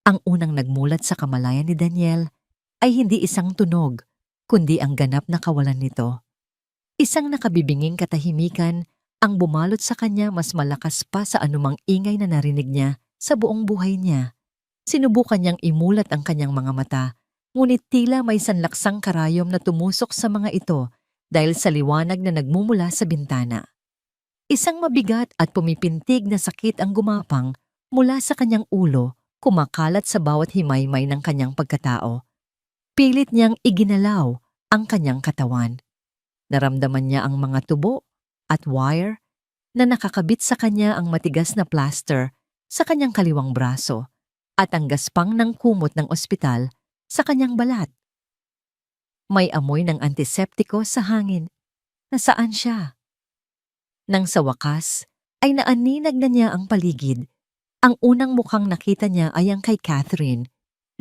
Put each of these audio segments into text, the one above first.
Ang unang nagmulat sa kamalayan ni Daniel ay hindi isang tunog, kundi ang ganap na kawalan nito. Isang nakabibinging katahimikan ang bumalot sa kanya mas malakas pa sa anumang ingay na narinig niya sa buong buhay niya. Sinubukan niyang imulat ang kanyang mga mata, ngunit tila may sanlaksang karayom na tumusok sa mga ito dahil sa liwanag na nagmumula sa bintana. Isang mabigat at pumipintig na sakit ang gumapang mula sa kanyang ulo, kumakalat sa bawat himaymay ng kanyang pagkatao. Pilit niyang iginalaw ang kanyang katawan. Naramdaman niya ang mga tubo at wire na nakakabit sa kanya ang matigas na plaster sa kanyang kaliwang braso at ang gaspang ng kumot ng ospital sa kanyang balat. May amoy ng antiseptiko sa hangin. Nasaan siya? Nang sa wakas, ay naaninag na niya ang paligid. Ang unang mukhang nakita niya ay ang kay Catherine.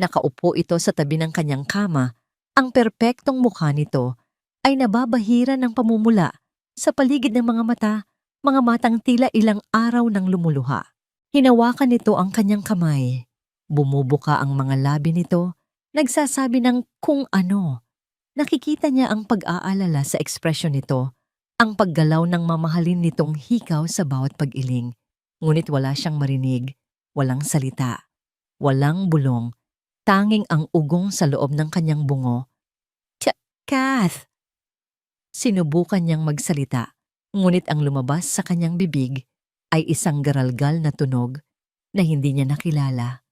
Nakaupo ito sa tabi ng kanyang kama. Ang perpektong mukha nito ay nababahira ng pamumula sa paligid ng mga matang tila ilang araw nang lumuluha. Hinawakan nito ang kanyang kamay. Bumubuka ang mga labi nito, nagsasabi ng kung ano. Nakikita niya ang pag-aalala sa ekspresyon nito, ang paggalaw ng mamahalin nitong hikaw sa bawat pag-iling. Ngunit wala siyang marinig, walang salita, walang bulong, tanging ang ugong sa loob ng kanyang bungo. Kath! Sinubukan niyang magsalita, ngunit ang lumabas sa kanyang bibig ay isang garalgal na tunog na hindi niya nakilala.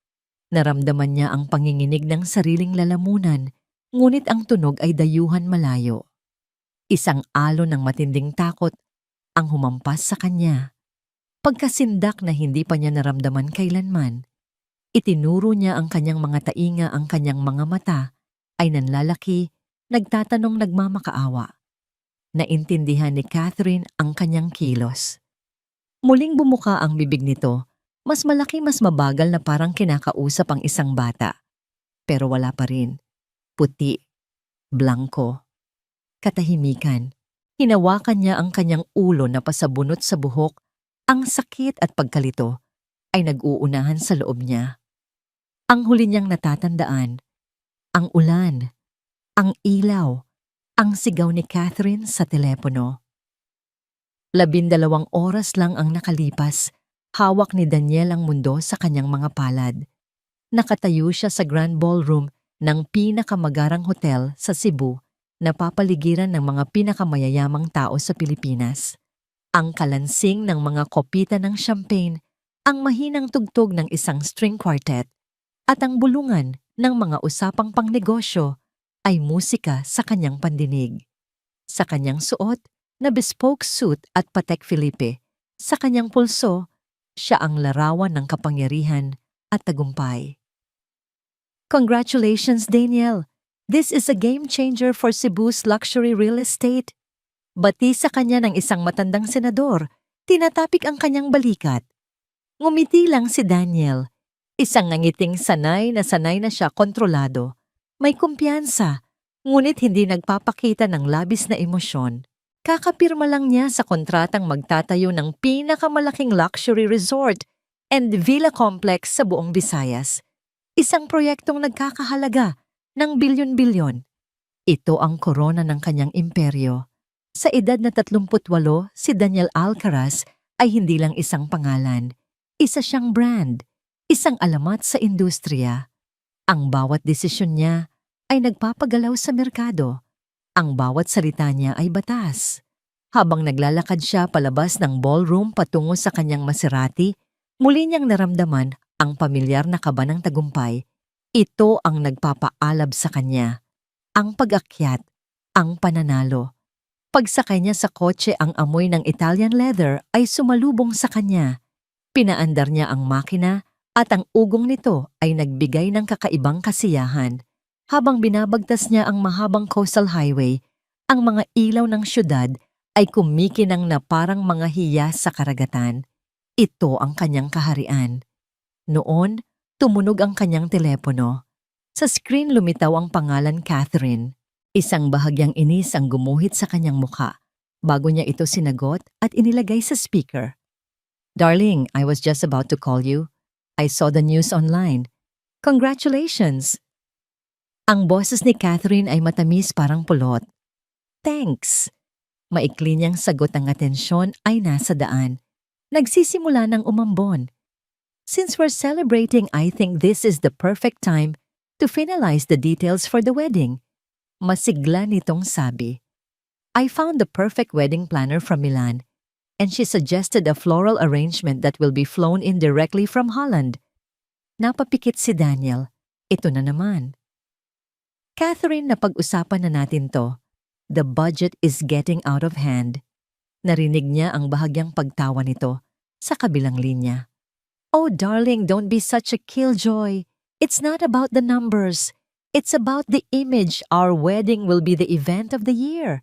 Naramdaman niya ang panginginig ng sariling lalamunan, ngunit ang tunog ay dayuhan malayo. Isang alon ng matinding takot ang humampas sa kanya. Pagkasindak na hindi pa niya naramdaman kailanman, itinuro niya ang kanyang mga tainga, ang kanyang mga mata ay nanlalaki, nagtatanong, nagmamakaawa. Naintindihan ni Catherine ang kanyang kilos. Muling bumuka ang bibig nito, mas malaki, mas mabagal na parang kinakausap ang isang bata. Pero wala pa rin. Puti, blanko, katahimikan. Hinawakan niya ang kanyang ulo na pasabunot sa buhok. Ang sakit at pagkalito ay nag-uunahan sa loob niya. Ang huli niyang natatandaan, ang ulan, ang ilaw, ang sigaw ni Catherine sa telepono. 12 oras lang ang nakalipas, hawak ni Daniel ang mundo sa kanyang mga palad. Nakatayo siya sa Grand Ballroom ng pinakamagarang hotel sa Cebu na papaligiran ng mga pinakamayayamang tao sa Pilipinas. Ang kalansing ng mga kopita ng champagne, ang mahinang tugtog ng isang string quartet, at ang bulungan ng mga usapang pangnegosyo ay musika sa kanyang pandinig. Sa kanyang suot na bespoke suit at Patek Philippe, sa kanyang pulso, siya ang larawan ng kapangyarihan at tagumpay. Congratulations, Daniel! This is a game changer for Cebu's luxury real estate. Bati sa kanya ng isang matandang senador, tinatapik ang kanyang balikat. Ngumiti lang si Daniel, isang nangiting sanay na siya kontrolado. May kumpiyansa, ngunit hindi nagpapakita ng labis na emosyon. Kakapirma lang niya sa kontratang magtatayo ng pinakamalaking luxury resort and villa complex sa buong Visayas. Isang proyektong nagkakahalaga ng bilyon-bilyon. Ito ang korona ng kanyang imperyo. Sa edad na 38, si Daniel Alcaraz ay hindi lang isang pangalan. Isa siyang brand, isang alamat sa industriya. Ang bawat desisyon niya ay nagpapagalaw sa merkado. Ang bawat salita niya ay batas. Habang naglalakad siya palabas ng ballroom patungo sa kanyang Maserati, muli niyang naramdaman ang pamilyar na kaba ng tagumpay. Ito ang nagpapaalab sa kanya. Ang pag-akyat, ang pananalo. Pagsakay niya sa kotse, ang amoy ng Italian leather ay sumalubong sa kanya. Pinaandar niya ang makina at ang ugong nito ay nagbigay ng kakaibang kasiyahan. Habang binabagtas niya ang mahabang coastal highway, ang mga ilaw ng syudad ay kumikinang na parang mga hiyas sa karagatan. Ito ang kanyang kaharian. Noon, tumunog ang kanyang telepono. Sa screen lumitaw ang pangalan Catherine. Isang bahagyang inis ang gumuhit sa kanyang mukha bago niya ito sinagot at inilagay sa speaker. "Darling, I was just about to call you. I saw the news online. Congratulations! Ang boses ni Catherine ay matamis parang pulot. Thanks! Maikli niyang sagot ang atensyon ay nasa daan. Nagsisimula ng umambon. Since we're celebrating, I think this is the perfect time to finalize the details for the wedding. Masigla nitong sabi. I found the perfect wedding planner from Milan, and she suggested a floral arrangement that will be flown in directly from Holland. Napapikit si Daniel. Ito na naman. Catherine, napag-usapan na natin to. The budget is getting out of hand. Narinig niya ang bahagyang pagtawa nito sa kabilang linya. Oh darling, don't be such a killjoy. It's not about the numbers. It's about the image. Our wedding will be the event of the year.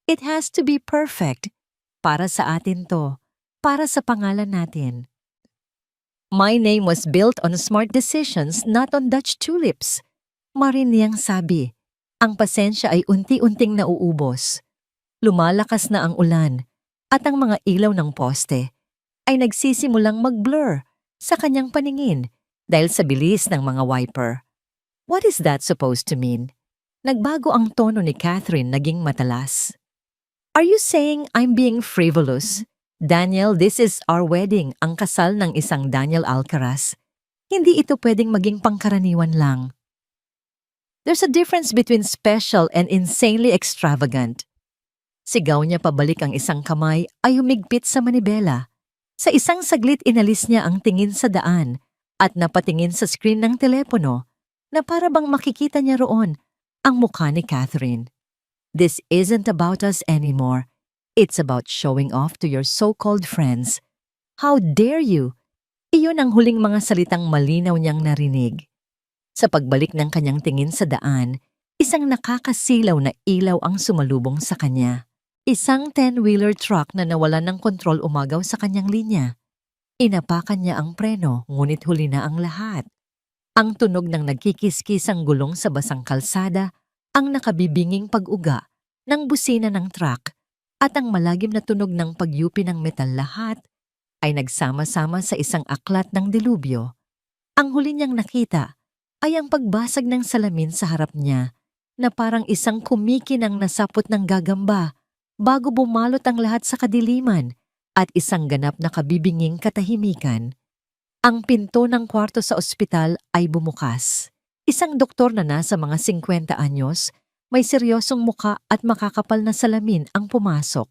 It has to be perfect. Para sa atin to. Para sa pangalan natin. My name was built on smart decisions, not on Dutch tulips. Marin niyang sabi. Ang pasensya ay unti-unting nauubos. Lumalakas na ang ulan at ang mga ilaw ng poste ay nagsisimulang mag-blur sa kanyang paningin dahil sa bilis ng mga wiper. What is that supposed to mean? Nagbago ang tono ni Catherine, naging matalas. Are you saying I'm being frivolous? Daniel, this is our wedding, ang kasal ng isang Daniel Alcaraz. Hindi ito pwedeng maging pangkaraniwan lang. There's a difference between special and insanely extravagant. Sigaw niya pabalik, ang isang kamay ay humigpit sa manibela. Sa isang saglit inalis niya ang tingin sa daan at napatingin sa screen ng telepono na para bang makikita niya roon ang mukha ni Catherine. This isn't about us anymore. It's about showing off to your so-called friends. How dare you? Iyon ang huling mga salitang malinaw niyang narinig. Sa pagbalik ng kanyang tingin sa daan, isang nakakasilaw na ilaw ang sumalubong sa kanya. Isang 10-wheeler truck na nawalan ng kontrol umagaw sa kanyang linya. Inapakan niya ang preno, ngunit huli na ang lahat. Ang tunog ng nagkikiskisang gulong sa basang kalsada, ang nakabibinging pag-uga ng busina ng truck, at ang malagim na tunog ng pagyupi ng metal, lahat ay nagsama-sama sa isang aklat ng dilubyo. Ang huli niyang nakita ay ang pagbasag ng salamin sa harap niya na parang isang kumikinang nasapot ng gagamba bago bumalot ang lahat sa kadiliman at isang ganap na kabibinging katahimikan. Ang pinto ng kwarto sa ospital ay bumukas. Isang doktor na nasa mga 50 anyos, may seryosong muka at makakapal na salamin ang pumasok.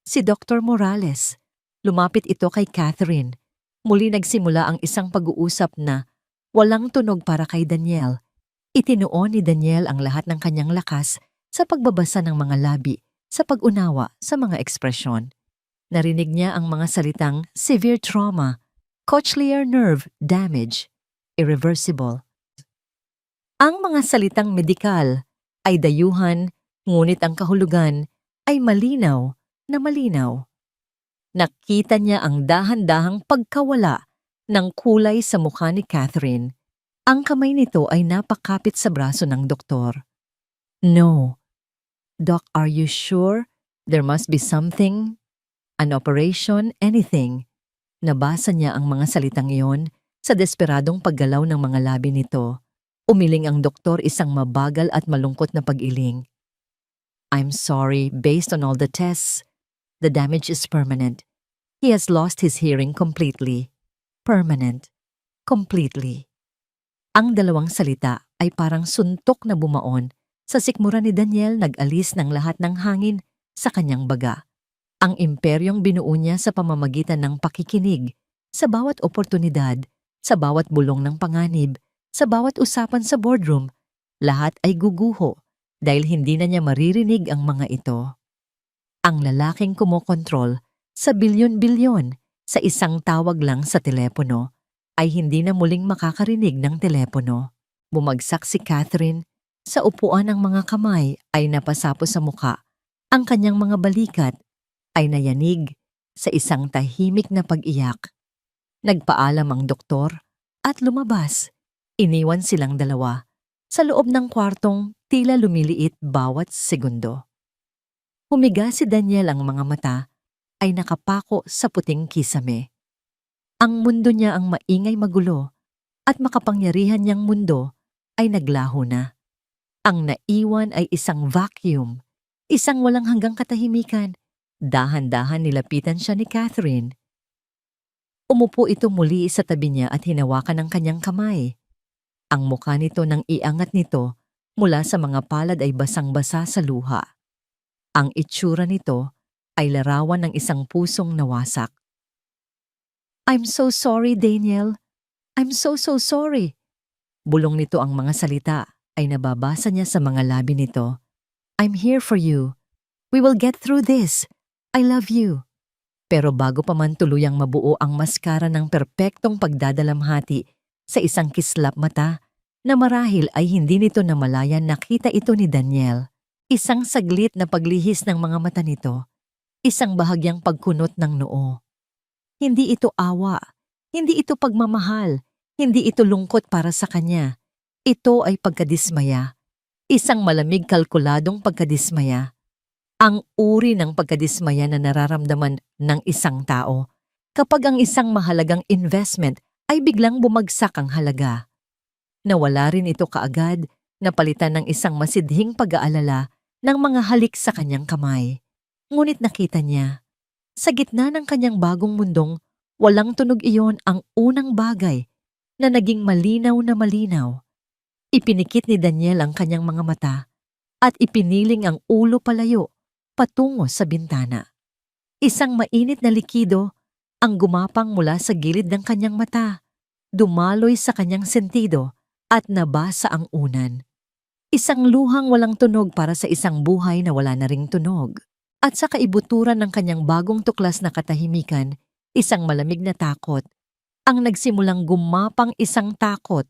Si Dr. Morales. Lumapit ito kay Catherine. Muli nagsimula ang isang pag-uusap na walang tunog para kay Daniel. Itinuon ni Daniel ang lahat ng kanyang lakas sa pagbabasa ng mga labi, sa pag-unawa sa mga ekspresyon. Narinig niya ang mga salitang severe trauma, cochlear nerve damage, irreversible. Ang mga salitang medikal ay dayuhan, ngunit ang kahulugan ay malinaw na malinaw. Nakita niya ang dahan-dahang pagkawala ng kulay sa mukha ni Catherine. Ang kamay nito ay napakapit sa braso ng doktor. No. Doc, are you sure? There must be something? An operation? Anything? Nabasa niya ang mga salitang iyon sa desperadong paggalaw ng mga labi nito. Umiling ang doktor, isang mabagal at malungkot na pag-iling. I'm sorry, based on all the tests, the damage is permanent. He has lost his hearing completely. Permanent. Completely. Ang dalawang salita ay parang suntok na bumaon sa sikmura ni Daniel, nag-alis ng lahat ng hangin sa kanyang baga. Ang imperyong binuo niya sa pamamagitan ng pakikinig, sa bawat oportunidad, sa bawat bulong ng panganib, sa bawat usapan sa boardroom, lahat ay guguho dahil hindi na niya maririnig ang mga ito. Ang lalaking kumokontrol sa bilyon-bilyon sa isang tawag lang sa telepono ay hindi na muling makakarinig ng telepono. Bumagsak si Catherine sa upuan, ng mga kamay ay napasapo sa muka. Ang kanyang mga balikat ay nayanig sa isang tahimik na pag-iyak. Nagpaalam ang doktor at lumabas. Iniwan silang dalawa sa loob ng kwartong tila lumiliit bawat segundo. Humiga si Daniel, ang mga mata ay nakapako sa puting kisame. Ang mundo niya ang maingay, magulo at makapangyarihan niyang mundo ay naglaho na. Ang naiwan ay isang vacuum, isang walang hanggang katahimikan. Dahan-dahan nilapitan siya ni Catherine. Umupo ito muli sa tabi niya at hinawakan ang kanyang kamay. Ang mukha nito nang iangat nito mula sa mga palad ay basang-basa sa luha. Ang itsura nito ay larawan ng isang pusong nawasak. "I'm so sorry, Daniel. I'm so sorry." Bulong nito ang mga salita ay nababasa niya sa mga labi nito. "I'm here for you. We will get through this. I love you." Pero bago pa man tuluyang mabuo ang maskara ng perpektong pagdadalamhati sa isang kislap mata, na marahil ay hindi nito namalayan nakita ito ni Daniel. Isang saglit na paglihis ng mga mata nito, isang bahagyang pagkunot ng noo. Hindi ito awa, hindi ito pagmamahal, hindi ito lungkot para sa kanya. Ito ay pagkadismaya, isang malamig kalkuladong pagkadismaya. Ang uri ng pagkadismaya na nararamdaman ng isang tao kapag ang isang mahalagang investment ay biglang bumagsak ang halaga. Nawala rin ito kaagad, napalitan ng isang masidhing pag-aalala ng mga halik sa kanyang kamay. Ngunit nakita niya, sa gitna ng kanyang bagong mundong, walang tunog iyon ang unang bagay na naging malinaw na malinaw. Ipinikit ni Daniel ang kanyang mga mata at ipiniling ang ulo palayo patungo sa bintana. Isang mainit na likido ang gumapang mula sa gilid ng kanyang mata, dumaloy sa kanyang sentido at nabasa ang unan. Isang luhang walang tunog para sa isang buhay na wala na ring tunog. At sa kaibuturan ng kanyang bagong tuklas na katahimikan, isang malamig na takot, ang nagsimulang gumapang isang takot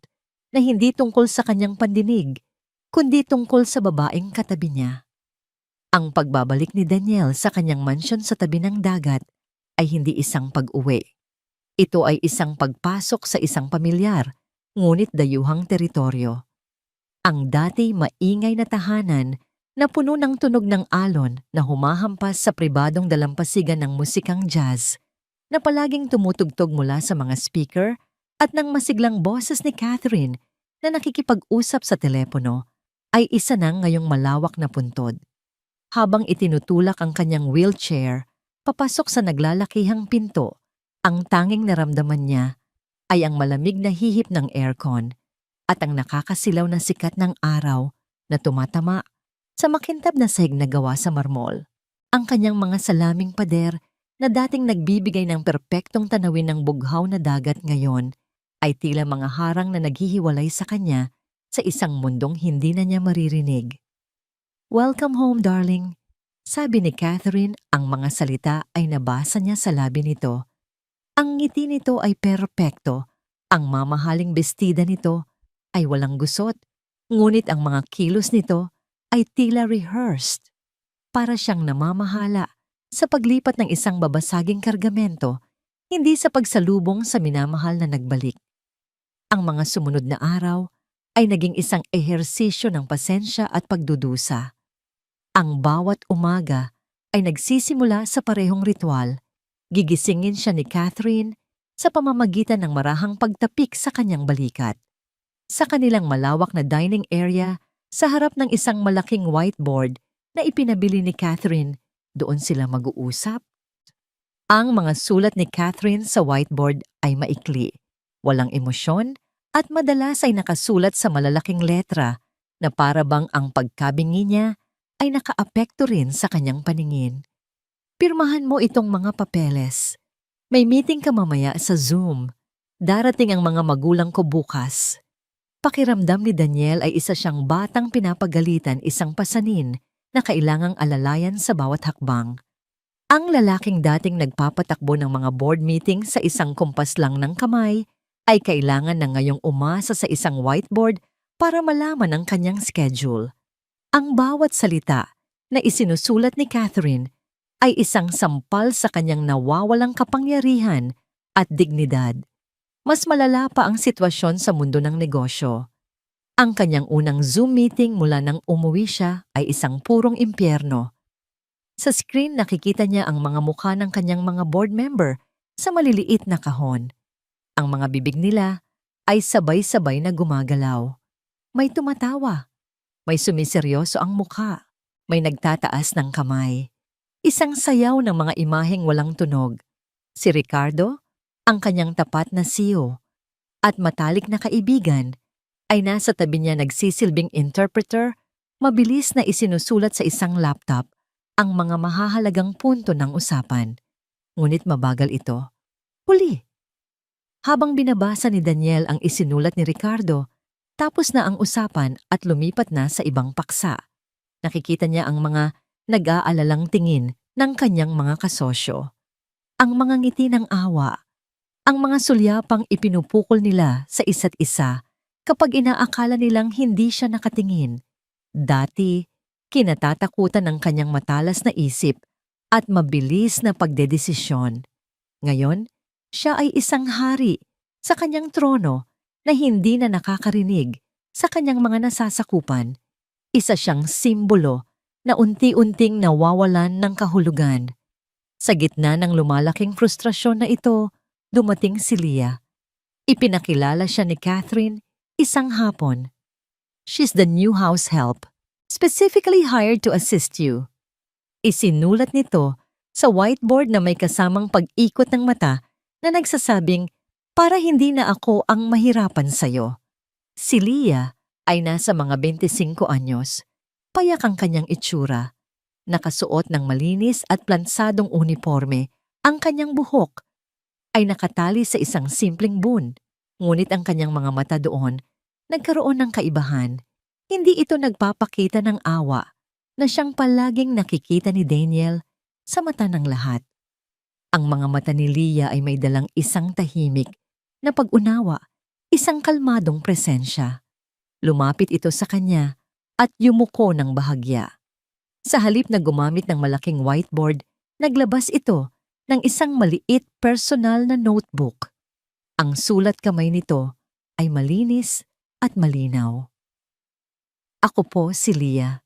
na hindi tungkol sa kanyang pandinig, kundi tungkol sa babaeng katabi niya. Ang pagbabalik ni Daniel sa kanyang mansyon sa tabi ng dagat ay hindi isang pag-uwi. Ito ay isang pagpasok sa isang pamilyar, ngunit dayuhang teritoryo. Ang dati maingay na tahanan na puno ng tunog ng alon na humahampas sa pribadong dalampasigan ng musikang jazz na palaging tumutugtog mula sa mga speaker at ng masiglang boses ni Catherine na nakikipag-usap sa telepono ay isa nang ngayong malawak na puntod. Habang itinutulak ang kanyang wheelchair, papasok sa naglalakihang pinto, ang tanging naramdaman niya ay ang malamig na hihip ng aircon at ang nakakasilaw na sikat ng araw na tumatama sa makintab na sahig na gawa sa marmol. Ang kanyang mga salaming pader na dating nagbibigay ng perpektong tanawin ng bughaw na dagat ngayon ay tila mga harang na naghihiwalay sa kanya sa isang mundong hindi na niya maririnig. "Welcome home, darling," sabi ni Catherine. Ang mga salita ay nabasa niya sa labi nito. Ang ngiti nito ay perpekto, ang mamahaling bestida nito ay walang gusot, ngunit ang mga kilos nito ay tila rehearsed. Para siyang namamahala sa paglipat ng isang babasaging kargamento, hindi sa pagsalubong sa minamahal na nagbalik. Ang mga sumunod na araw ay naging isang ehersisyo ng pasensya at pagdudusa. Ang bawat umaga ay nagsisimula sa parehong ritual. Gigisingin siya ni Catherine sa pamamagitan ng marahang pagtapik sa kanyang balikat. Sa kanilang malawak na dining area, sa harap ng isang malaking whiteboard na ipinabili ni Catherine, doon sila mag-uusap. Ang mga sulat ni Catherine sa whiteboard ay maikli, walang emosyon, at madalas ay nakasulat sa malalaking letra na para bang ang pagkabingi niya ay nakaapekto rin sa kanyang paningin. "Pirmahan mo itong mga papeles. May meeting ka mamaya sa Zoom. Darating ang mga magulang ko bukas." Pakiramdam ni Daniel ay isa siyang batang pinapagalitan, isang pasanin na kailangang alalayan sa bawat hakbang. Ang lalaking dating nagpapatakbo ng mga board meeting sa isang kumpas lang ng kamay ay kailangan na ngayong umasa sa isang whiteboard para malaman ang kanyang schedule. Ang bawat salita na isinusulat ni Catherine ay isang sampal sa kanyang nawawalang kapangyarihan at dignidad. Mas malala pa ang sitwasyon sa mundo ng negosyo. Ang kanyang unang Zoom meeting mula nang umuwi siya ay isang purong impyerno. Sa screen nakikita niya ang mga mukha ng kanyang mga board member sa maliliit na kahon. Ang mga bibig nila ay sabay-sabay na gumagalaw. May tumatawa, may sumiseryoso ang mukha, may nagtataas ng kamay. Isang sayaw ng mga imaheng walang tunog. Si Ricardo, ang kanyang tapat na CEO at matalik na kaibigan, ay nasa tabi niya nagsisilbing interpreter, mabilis na isinusulat sa isang laptop ang mga mahahalagang punto ng usapan. Ngunit mabagal ito. Huli. Habang binabasa ni Daniel ang isinulat ni Ricardo, tapos na ang usapan at lumipat na sa ibang paksa. Nakikita niya ang mga nag-aalalang tingin ng kanyang mga kasosyo. Ang mga ngiti ng awa, ang mga sulyapang ipinupukol nila sa isa't isa kapag inaakala nilang hindi siya nakatingin. Dati, kinatatakutan ng kanyang matalas na isip at mabilis na pagdedesisyon. Ngayon, siya ay isang hari sa kanyang trono na hindi na nakakarinig sa kanyang mga nasasakupan. Isa siyang simbolo na unti-unting nawawalan ng kahulugan. Sa gitna ng lumalaking frustrasyon na ito, dumating si Leah. Ipinakilala siya ni Catherine isang hapon. She's the new house help, specifically hired to assist you. Isinulat nito sa whiteboard na may kasamang pag-ikot ng mata na nagsasabing, para hindi na ako ang mahirapan sa'yo. Si Leah ay nasa mga 25 anyos. Payak ang kanyang itsura. Nakasuot ng malinis at plansadong uniforme. Ang kanyang buhok ay nakatali sa isang simpleng bun. Ngunit ang kanyang mga mata doon nagkaroon ng kaibahan. Hindi ito nagpapakita ng awa na siyang palaging nakikita ni Daniel sa mata ng lahat. Ang mga mata ni Leah ay may dalang isang tahimik na pag-unawa, isang kalmadong presensya. Lumapit ito sa kanya at yumuko ng bahagya. Sa halip na gumamit ng malaking whiteboard, naglabas ito ng isang maliit personal na notebook. Ang sulat kamay nito ay malinis at malinaw. Ako po si Leah.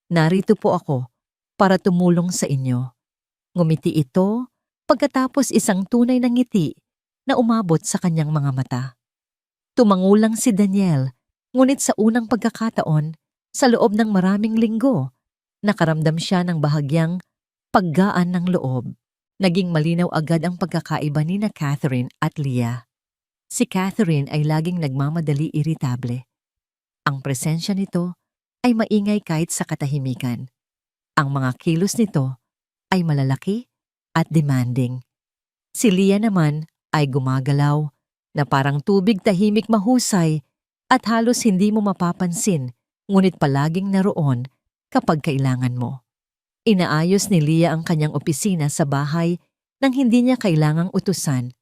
Narito po ako para tumulong sa inyo. Ngumiti ito pagkatapos isang tunay na ngiti na umabot sa kanyang mga mata. Tumangulang si Daniel, ngunit sa unang pagkakataon, sa loob ng maraming linggo, nakaramdam siya ng bahagyang paggaan ng loob. Naging malinaw agad ang pagkakaiba ni na Catherine at Leah. Si Catherine ay laging nagmamadali iritable. Ang presensya nito ay maingay kahit sa katahimikan. Ang mga kilos nito ay malalaki at demanding. Si Leah naman ay gumagalaw na parang tubig tahimik mahusay at halos hindi mo mapapansin ngunit palaging naroon kapag kailangan mo. Inaayos ni Leah ang kanyang opisina sa bahay nang hindi niya kailangang utusan.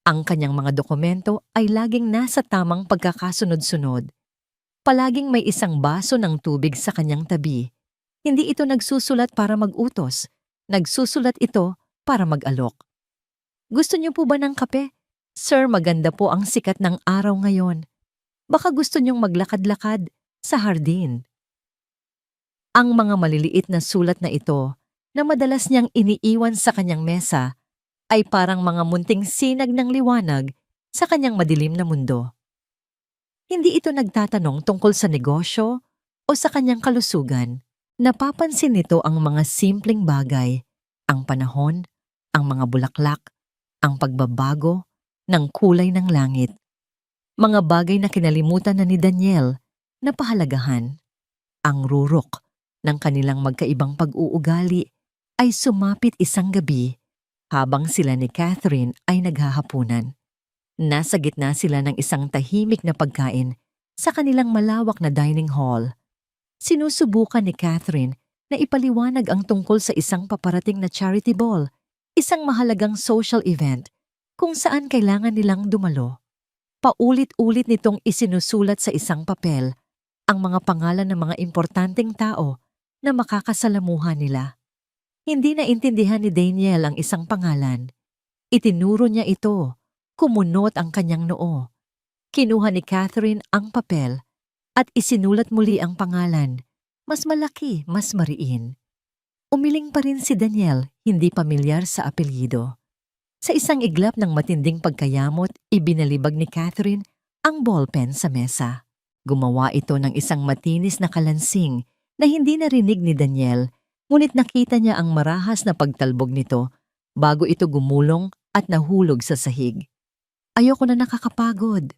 Ang kanyang mga dokumento ay laging nasa tamang pagkakasunod-sunod. Palaging may isang baso ng tubig sa kanyang tabi. Hindi ito nagsusulat para mag-utos. Nagsusulat ito para mag-alok. Gusto niyo po ba ng kape? Sir, maganda po ang sikat ng araw ngayon. Baka gusto niyong maglakad-lakad sa hardin. Ang mga maliliit na sulat na ito na madalas niyang iniiwan sa kanyang mesa ay parang mga munting sinag ng liwanag sa kanyang madilim na mundo. Hindi ito nagtatanong tungkol sa negosyo o sa kanyang kalusugan. Napapansin nito ang mga simpleng bagay, ang panahon, ang mga bulaklak, ang pagbabago ng kulay ng langit. Mga bagay na kinalimutan na ni Daniel na pahalagahan. Ang rurok ng kanilang magkaibang pag-uugali ay sumapit isang gabi habang sila ni Catherine ay naghahapunan. Nasa gitna sila ng isang tahimik na pagkain sa kanilang malawak na dining hall. Sinusubukan ni Catherine na ipaliwanag ang tungkol sa isang paparating na charity ball, isang mahalagang social event kung saan kailangan nilang dumalo. Paulit-ulit nitong isinusulat sa isang papel ang mga pangalan ng mga importanteng tao na makakasalamuhan nila. Hindi naintindihan ni Daniel ang isang pangalan. Itinuro niya ito, kumunot ang kanyang noo. Kinuha ni Catherine ang papel at isinulat muli ang pangalan, mas malaki, mas mariin. Umiling pa rin si Daniel, hindi pamilyar sa apelyido. Sa isang iglap ng matinding pagkayamot, ibinalibag ni Catherine ang ballpen sa mesa. Gumawa ito ng isang matinis na kalansing na hindi narinig ni Daniel, ngunit nakita niya ang marahas na pagtalbog nito bago ito gumulong at nahulog sa sahig. Ayoko na nakakapagod.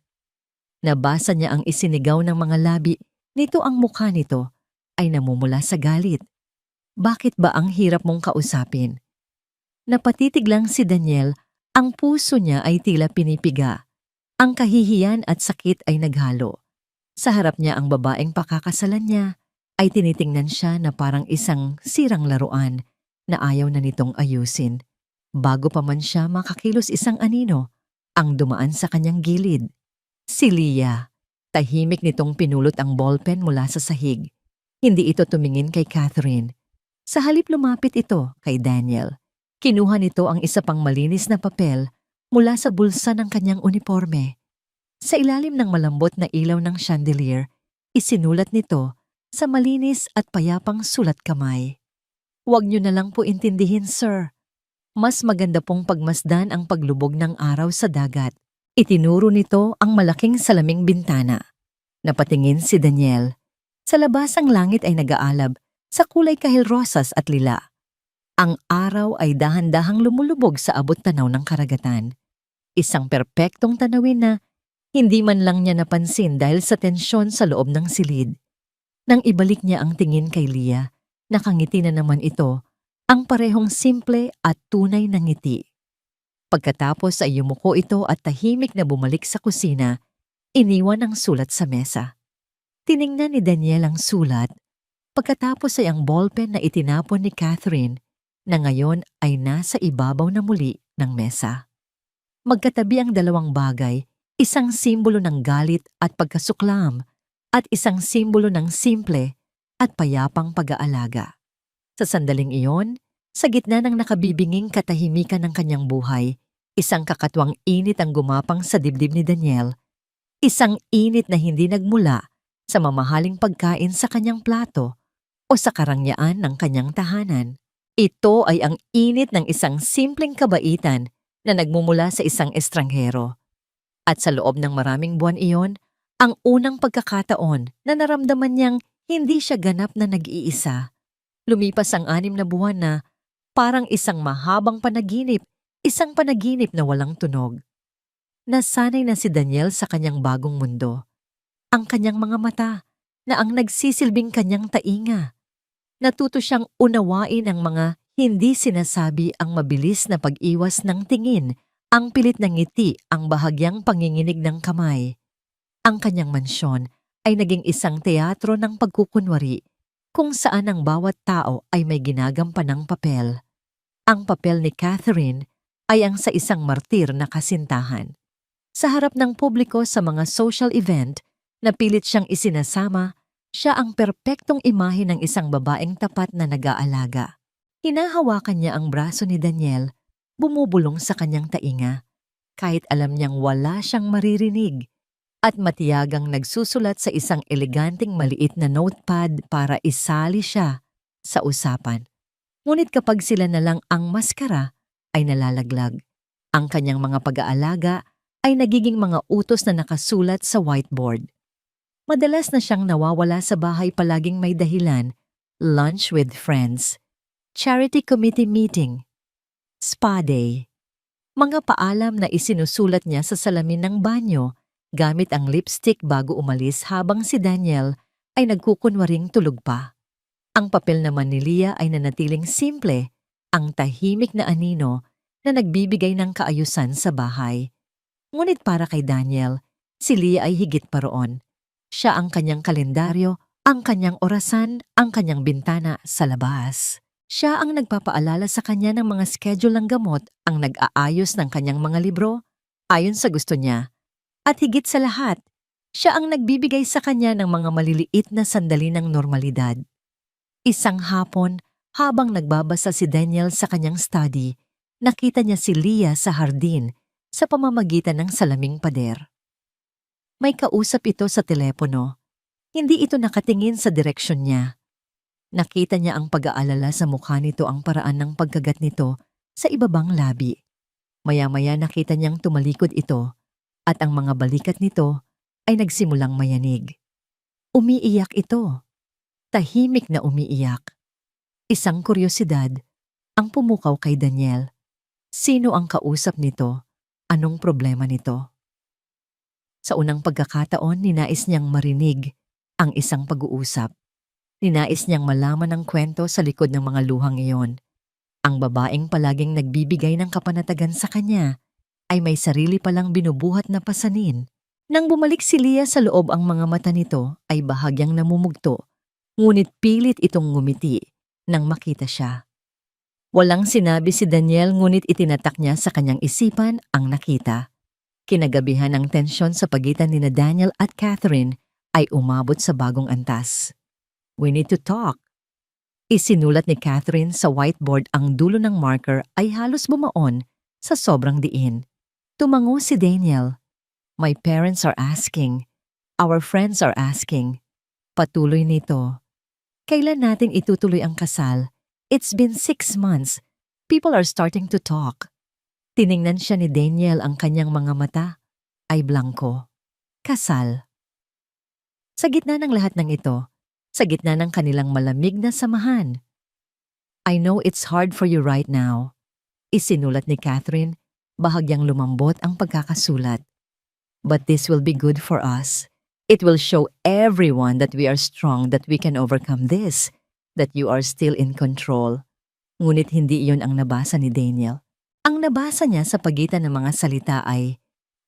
Nabasa niya ang isinigaw ng mga labi nito, ang mukha nito ay namumula sa galit. Bakit ba ang hirap mong kausapin? Napatitig lang si Daniel, ang puso niya ay tila pinipiga. Ang kahihiyan at sakit ay naghalo. Sa harap niya ang babaeng pakakasalan niya, ay tinitingnan siya na parang isang sirang laruan na ayaw na nitong ayusin. Bago pa man siya makakilos, isang anino ang dumaan sa kanyang gilid. Si Leah. Tahimik nitong pinulot ang ballpen mula sa sahig. Hindi ito tumingin kay Catherine. Sa halip lumapit ito kay Daniel. Kinuha nito ang isa pang malinis na papel mula sa bulsa ng kanyang uniforme. Sa ilalim ng malambot na ilaw ng chandelier, isinulat nito sa malinis at payapang sulat kamay. "Huwag niyo na lang po intindihin, sir. Mas maganda pong pagmasdan ang paglubog ng araw sa dagat." Itinuro nito ang malaking salaming bintana. Napatingin si Daniel. Sa labas ang langit ay nag-aalab sa kulay kahilrosas at lila. Ang araw ay dahan-dahang lumulubog sa abot-tanaw ng karagatan. Isang perpektong tanawin na hindi man lang niya napansin dahil sa tensyon sa loob ng silid. Nang ibalik niya ang tingin kay Leah, nakangiti na naman ito, ang parehong simple at tunay na ngiti. Pagkatapos ay yumuko ito at tahimik na bumalik sa kusina, iniwan ang sulat sa mesa. Tiningnan ni Daniel ang sulat, pagkatapos ay ang ballpen na itinapon ni Catherine na ngayon ay nasa ibabaw na muli ng mesa. Magkatabi ang dalawang bagay, isang simbolo ng galit at pagkasuklam at isang simbolo ng simple at payapang pag-aalaga. Sa sandaling iyon, sa gitna ng nakabibinging katahimikan ng kanyang buhay, isang kakatwang init ang gumapang sa dibdib ni Daniel. Isang init na hindi nagmula sa mamahaling pagkain sa kanyang plato o sa karangyaan ng kanyang tahanan. Ito ay ang init ng isang simpleng kabaitan na nagmumula sa isang estranghero. At sa loob ng maraming buwan iyon, ang unang pagkakataon na naramdaman niyang hindi siya ganap na nag-iisa. Lumipas ang 6 na buwan na parang isang mahabang panaginip, isang panaginip na walang tunog. Nasanay na si Daniel sa kanyang bagong mundo. Ang kanyang mga mata na ang nagsisilbing kanyang tainga. Natuto siyang unawain ang mga hindi sinasabi, ang mabilis na pag-iwas ng tingin, ang pilit ng ngiti, ang bahagyang panginginig ng kamay. Ang kanyang mansyon ay naging isang teatro ng pagkukunwari, kung saan ang bawat tao ay may ginagampanang papel. Ang papel ni Catherine ay ang sa isang martir na kasintahan. Sa harap ng publiko sa mga social event na pilit siyang isinasama, siya ang perpektong imahe ng isang babaeng tapat na nag-aalaga. Hinahawakan niya ang braso ni Daniel, bumubulong sa kanyang tainga, kahit alam niyang wala siyang maririnig, at matiyagang nagsusulat sa isang eleganteng maliit na notepad para isali siya sa usapan. Ngunit kapag sila na lang ang maskara, ay nalalaglag. Ang kanyang mga pag-aalaga ay nagiging mga utos na nakasulat sa whiteboard. Madalas na siyang nawawala sa bahay, palaging may dahilan: lunch with friends, charity committee meeting, spa day. Mga paalam na isinusulat niya sa salamin ng banyo gamit ang lipstick bago umalis, habang si Daniel ay nagkukunwaring tulog pa. Ang papel naman ni Leah ay nanatiling simple, ang tahimik na anino na nagbibigay ng kaayusan sa bahay. Ngunit para kay Daniel, si Leah ay higit pa roon. Siya ang kanyang kalendaryo, ang kanyang orasan, ang kanyang bintana sa labas. Siya ang nagpapaalala sa kanya ng mga schedule ng gamot, ang nag-aayos ng kanyang mga libro ayon sa gusto niya. At higit sa lahat, siya ang nagbibigay sa kanya ng mga maliliit na sandali ng normalidad. Isang hapon, habang nagbabasa si Daniel sa kanyang study, nakita niya si Leah sa hardin sa pamamagitan ng salaming pader. May kausap ito sa telepono. Hindi ito nakatingin sa direksyon niya. Nakita niya ang pag-aalala sa mukha nito, ang paraan ng pagkagat nito sa ibabang labi. Maya-maya nakita niyang tumalikod ito at ang mga balikat nito ay nagsimulang mayanig. Umiiyak ito. Tahimik na umiiyak. Isang kuryosidad ang pumukaw kay Daniel. Sino ang kausap nito? Anong problema nito? Sa unang pagkakataon, ninais niyang marinig ang isang pag-uusap. Ninais niyang malaman ang kwento sa likod ng mga luhang iyon. Ang babaeng palaging nagbibigay ng kapanatagan sa kanya ay may sarili palang binubuhat na pasanin. Nang bumalik si Leah sa loob, ang mga mata nito ay bahagyang namumugto, ngunit pilit itong ngumiti nang makita siya. Walang sinabi si Daniel, ngunit itinatak niya sa kanyang isipan ang nakita. Kinagabihan ng tensyon sa pagitan ni Daniel at Catherine ay umabot sa bagong antas. "We need to talk." Isinulat ni Catherine sa whiteboard. Ang dulo ng marker ay halos bumaon sa sobrang diin. Tumango si Daniel. "My parents are asking. Our friends are asking." Patuloy nito. "Kailan natin itutuloy ang kasal? It's been 6 months. People are starting to talk." Tiningnan siya ni Daniel, ang kanyang mga mata ay blanko. Kasal. Sa gitna ng lahat ng ito, sa gitna ng kanilang malamig na samahan. "I know it's hard for you right now." Isinulat ni Catherine, bahagyang lumambot ang pagkakasulat. "But this will be good for us. It will show everyone that we are strong, that we can overcome this, that you are still in control." Ngunit hindi iyon ang nabasa ni Daniel. Ang nabasa niya sa pagitan ng mga salita ay,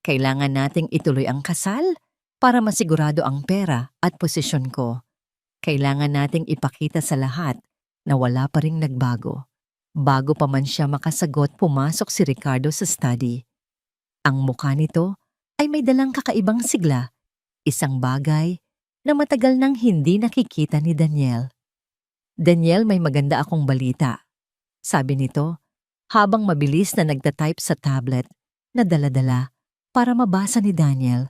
"Kailangan nating ituloy ang kasal para masigurado ang pera at posisyon ko. Kailangan nating ipakita sa lahat na wala pa ring nagbago." Bago pa man siya makasagot, pumasok si Ricardo sa study. Ang mukha nito ay may dalang kakaibang sigla, isang bagay na matagal nang hindi nakikita ni Daniel. "Daniel, may maganda akong balita," sabi nito, habang mabilis na nagtatype sa tablet na dala-dala para mabasa ni Daniel.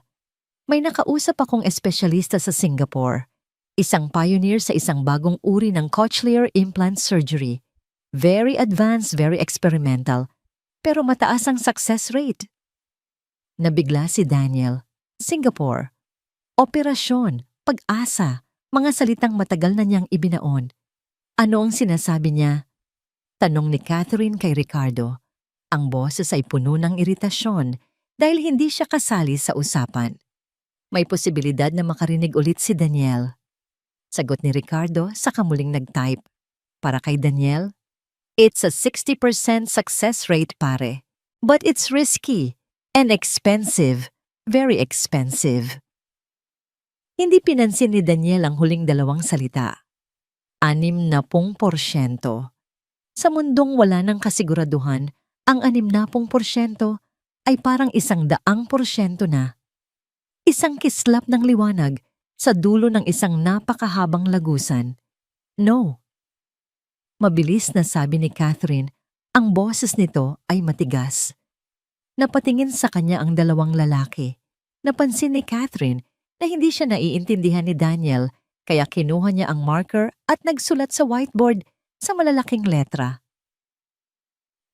"May nakausap akong espesyalista sa Singapore, isang pioneer sa isang bagong uri ng cochlear implant surgery. Very advanced, very experimental, pero mataas ang success rate." Nabigla si Daniel. Singapore. Operasyon, pag-asa, mga salitang matagal na niyang ibinaon. Ano ang sinasabi niya? Tanong ni Catherine kay Ricardo. Ang boses ay puno ng iritasyon dahil hindi siya kasali sa usapan. May posibilidad na makarinig ulit si Daniel. Sagot ni Ricardo saka muling nag-type. Para kay Daniel, "It's a 60% success rate, pare. But it's risky and expensive, very expensive." Hindi pinansin ni Daniel ang huling dalawang salita. 60%. Sa mundong wala ng kasiguraduhan, ang 60% ay parang 100% na. Isang kislap ng liwanag sa dulo ng isang napakahabang lagusan. "No." Mabilis na sabi ni Catherine, ang boses nito ay matigas. Napatingin sa kanya ang dalawang lalaki. Napansin ni Catherine na hindi siya naiintindihan ni Daniel, kaya kinuha niya ang marker at nagsulat sa whiteboard sa malalaking letra.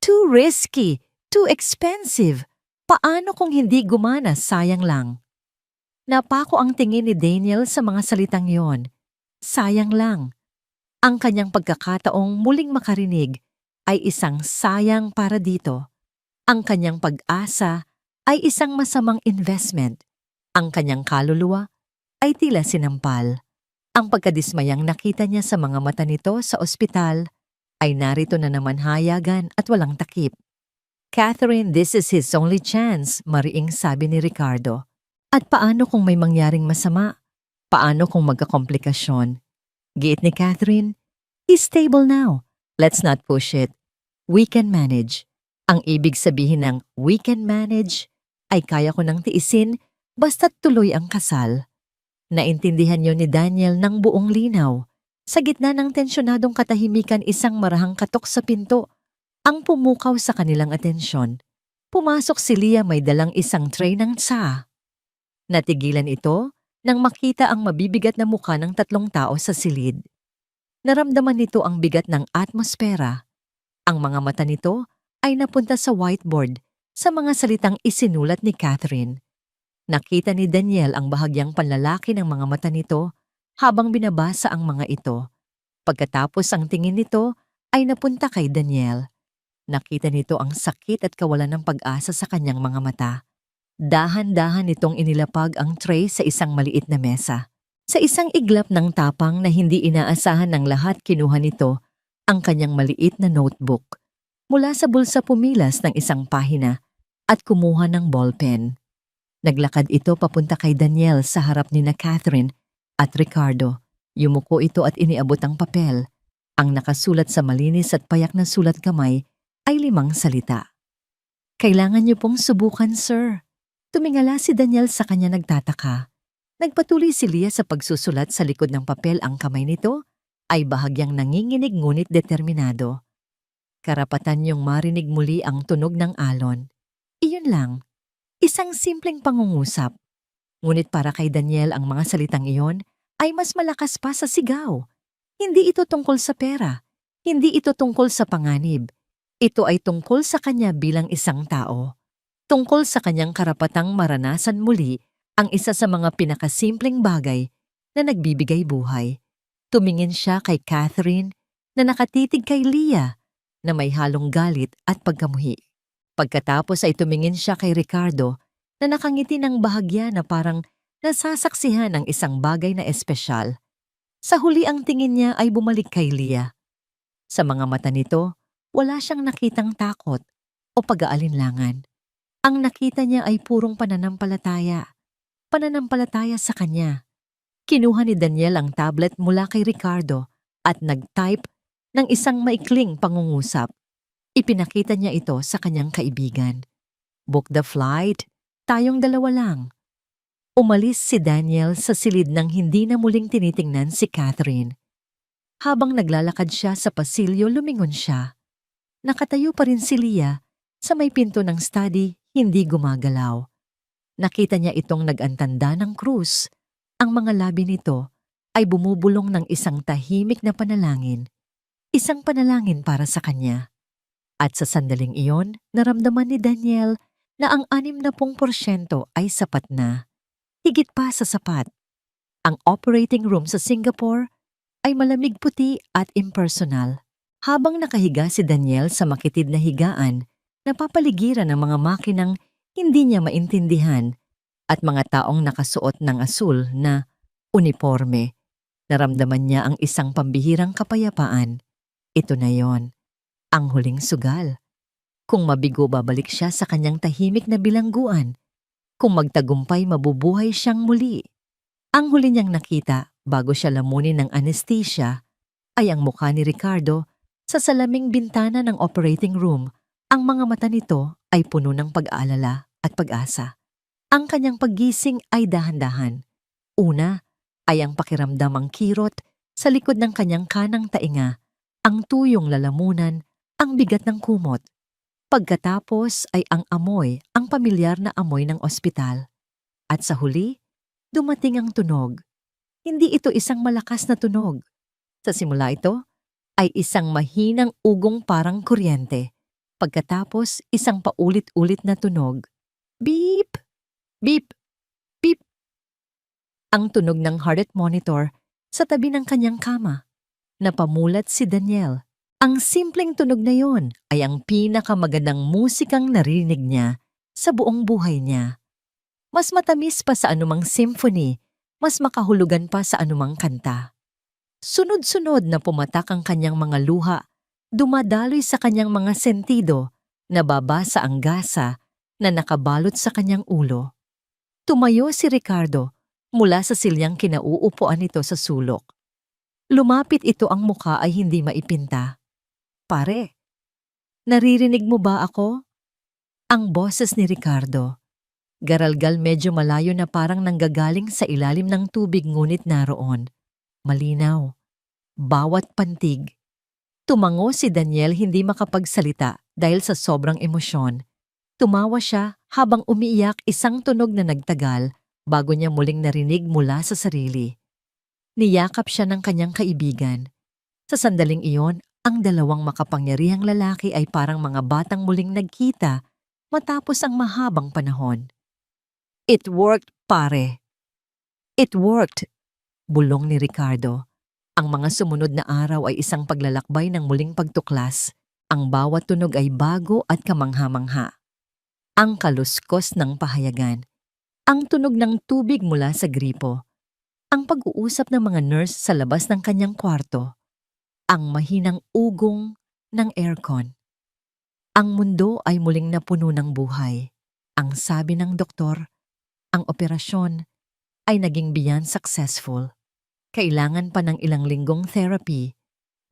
"Too risky, too expensive. Paano kung hindi gumana? Sayang lang." Napako ang tingin ni Daniel sa mga salitang yon. Sayang lang. Ang kanyang pagkakataong muling makarinig ay isang sayang para dito. Ang kanyang pag-asa ay isang masamang investment. Ang kanyang kaluluwa ay tila sinampal. Ang pagkadismayang nakita niya sa mga mata nito sa ospital ay narito na naman hayagan at walang takip. "Catherine, this is his only chance," mariing sabi ni Ricardo. "At paano kung may mangyaring masama? Paano kung magkakomplikasyon?" Giit ni Catherine, "He's stable now. Let's not push it. We can manage." Ang ibig sabihin ng "we can manage" ay kaya ko nang tiisin basta't tuloy ang kasal. Naintindihan niyo ni Daniel ng buong linaw. Sa gitna ng tensyonadong katahimikan, isang marahang katok sa pinto ang pumukaw sa kanilang atensyon. Pumasok si Leah, may dalang isang tray ng tsa. Natigilan ito nang makita ang mabibigat na mukha ng 3 tao sa silid. Naramdaman nito ang bigat ng atmosfera. Ang mga mata nito ay napunta sa whiteboard sa mga salitang isinulat ni Catherine. Nakita ni Daniel ang bahagyang panlalaki ng mga mata nito habang binabasa ang mga ito. Pagkatapos ang tingin nito ay napunta kay Daniel. Nakita nito ang sakit at kawalan ng pag-asa sa kanyang mga mata. Dahan-dahan nitong inilapag ang tray sa isang maliit na mesa. Sa isang iglap ng tapang na hindi inaasahan ng lahat, kinuha nito ang kanyang maliit na notebook. Mula sa bulsa pumilas ng isang pahina at kumuha ng ballpen. Naglakad ito papunta kay Daniel sa harap ni na Catherine at Ricardo. Yumuko ito at iniabot ang papel. Ang nakasulat sa malinis at payak na sulat kamay ay 5 salita. "Kailangan niyo pong subukan, sir." Tumingala si Daniel sa kanya nagtataka. Nagpatuloy si Leah sa pagsusulat sa likod ng papel. Ang kamay nito ay bahagyang nanginginig ngunit determinado. Karapatan niyong marinig muli ang tunog ng alon. Iyon lang. Isang simpleng pangungusap. Ngunit para kay Daniel ang mga salitang iyon ay mas malakas pa sa sigaw. Hindi ito tungkol sa pera. Hindi ito tungkol sa panganib. Ito ay tungkol sa kanya bilang isang tao. Tungkol sa kanyang karapatang maranasan muli ang isa sa mga pinakasimpleng bagay na nagbibigay buhay. Tumingin siya kay Catherine na nakatitig kay Leah na may halong galit at pagkamuhi. Pagkatapos ay tumingin siya kay Ricardo na nakangiti ng bahagya na parang nasasaksihan ng isang bagay na espesyal. Sa huli ang tingin niya ay bumalik kay Leah. Sa mga mata nito, wala siyang nakitang takot o pag-aalinlangan. Ang nakita niya ay purong pananampalataya. Pananampalataya sa kanya. Kinuha ni Daniel ang tablet mula kay Ricardo at nag-type ng isang maikling pangungusap. Ipinakita niya ito sa kanyang kaibigan. "Book the flight. Tayong 2 lang." Umalis si Daniel sa silid nang hindi na muling tinitingnan si Catherine. Habang naglalakad siya sa pasilyo, lumingon siya. Nakatayo pa rin si Leah sa may pinto ng study, hindi gumagalaw. Nakita niya itong nag-antanda ng krus. Ang mga labi nito ay bumubulong ng isang tahimik na panalangin. Isang panalangin para sa kanya. At sa sandaling iyon, naramdaman ni Daniel na ang 60% ay sapat na. Higit pa sa sapat. Ang operating room sa Singapore ay malamig, puti at impersonal. Habang nakahiga si Daniel sa makitid na higaan, napapaligiran ng mga makinang hindi niya maintindihan at mga taong nakasuot ng asul na uniforme. Naramdaman niya ang isang pambihirang kapayapaan. Ito na yon. Ang huling sugal. Kung mabigo, babalik siya sa kanyang tahimik na bilangguan. Kung magtagumpay, mabubuhay siyang muli. Ang huli niyang nakita bago siya lamunin ng anesthesia ay ang mukha ni Ricardo sa salaming bintana ng operating room. Ang mga mata nito ay puno ng pag-aalala at pag-asa. Ang kanyang paggising ay dahan-dahan. Una ay ang pakiramdam ang kirot sa likod ng kanyang kanang tainga, ang tuyong lalamunan, ang bigat ng kumot. Pagkatapos ay ang amoy, ang pamilyar na amoy ng ospital. At sa huli, dumating ang tunog. Hindi ito isang malakas na tunog. Sa simula ito ay isang mahinang ugong parang kuryente. Pagkatapos, isang paulit-ulit na tunog. Beep! Beep! Beep! Ang tunog ng heart rate monitor sa tabi ng kanyang kama. Napamulat si Daniel. Ang simpleng tunog na yon ay ang pinakamagandang musikang narinig niya sa buong buhay niya. Mas matamis pa sa anumang symphony, mas makahulugan pa sa anumang kanta. Sunod-sunod na pumatak ang kanyang mga luha, dumadaloy sa kanyang mga sentido, nababasa ang gasa na nakabalot sa kanyang ulo. Tumayo si Ricardo mula sa silyang kinauupuan nito sa sulok. Lumapit ito, ang mukha ay hindi maipinta. "Pare, naririnig mo ba ako?" Ang boses ni Ricardo. Garalgal, medyo malayo na parang nanggagaling sa ilalim ng tubig, ngunit naroon. Malinaw. Bawat pantig. Tumango si Daniel, hindi makapagsalita dahil sa sobrang emosyon. Tumawa siya habang umiiyak, isang tunog na nagtagal bago niya muling narinig mula sa sarili. Niyakap siya ng kanyang kaibigan. Sa sandaling iyon, ang 2 makapangyarihang lalaki ay parang mga batang muling nagkita matapos ang mahabang panahon. It worked, pare. It worked, bulong ni Ricardo. Ang mga sumunod na araw ay isang paglalakbay ng muling pagtuklas. Ang bawat tunog ay bago at kamangha-mangha. Ang kaluskos ng pahayagan. Ang tunog ng tubig mula sa gripo. Ang pag-uusap ng mga nurse sa labas ng kanyang kwarto. Ang mahinang ugong ng aircon. Ang mundo ay muling napuno ng buhay. Ang sabi ng doktor, ang operasyon ay naging beyond successful. Kailangan pa ng ilang linggong therapy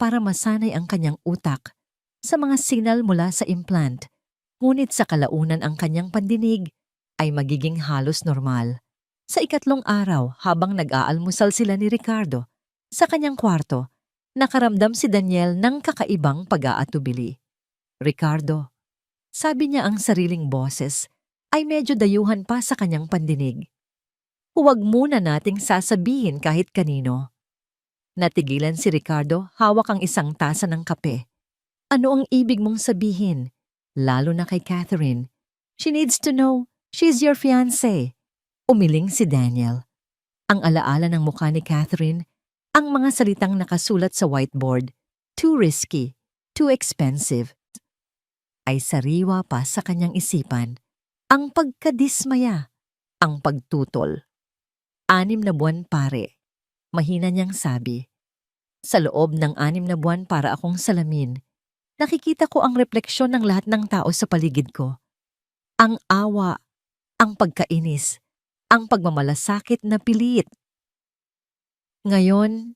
para masanay ang kanyang utak sa mga signal mula sa implant. Ngunit sa kalaunan ang kanyang pandinig ay magiging halos normal. Sa ikatlong araw habang nag-aalmusal sila ni Ricardo, sa kanyang kwarto, nakaramdam si Daniel ng kakaibang pag-aatubili. Ricardo, sabi niya ang sariling boses, ay medyo dayuhan pa sa kanyang pandinig. Huwag muna nating sasabihin kahit kanino. Natigilan si Ricardo, hawak ang isang tasa ng kape. Ano ang ibig mong sabihin? Lalo na kay Catherine. She needs to know she's your fiancé. Umiling si Daniel. Ang alaala ng mukha ni Catherine, ang mga salitang nakasulat sa whiteboard, too risky, too expensive, ay sariwa pa sa kanyang isipan. Ang pagkadismaya, ang pagtutol. 6 na buwan, pare. Mahina niyang sabi. Sa loob ng 6 na buwan para akong salamin, nakikita ko ang refleksyon ng lahat ng tao sa paligid ko. Ang awa, ang pagkainis, ang pagmamalasakit na pilit. Ngayon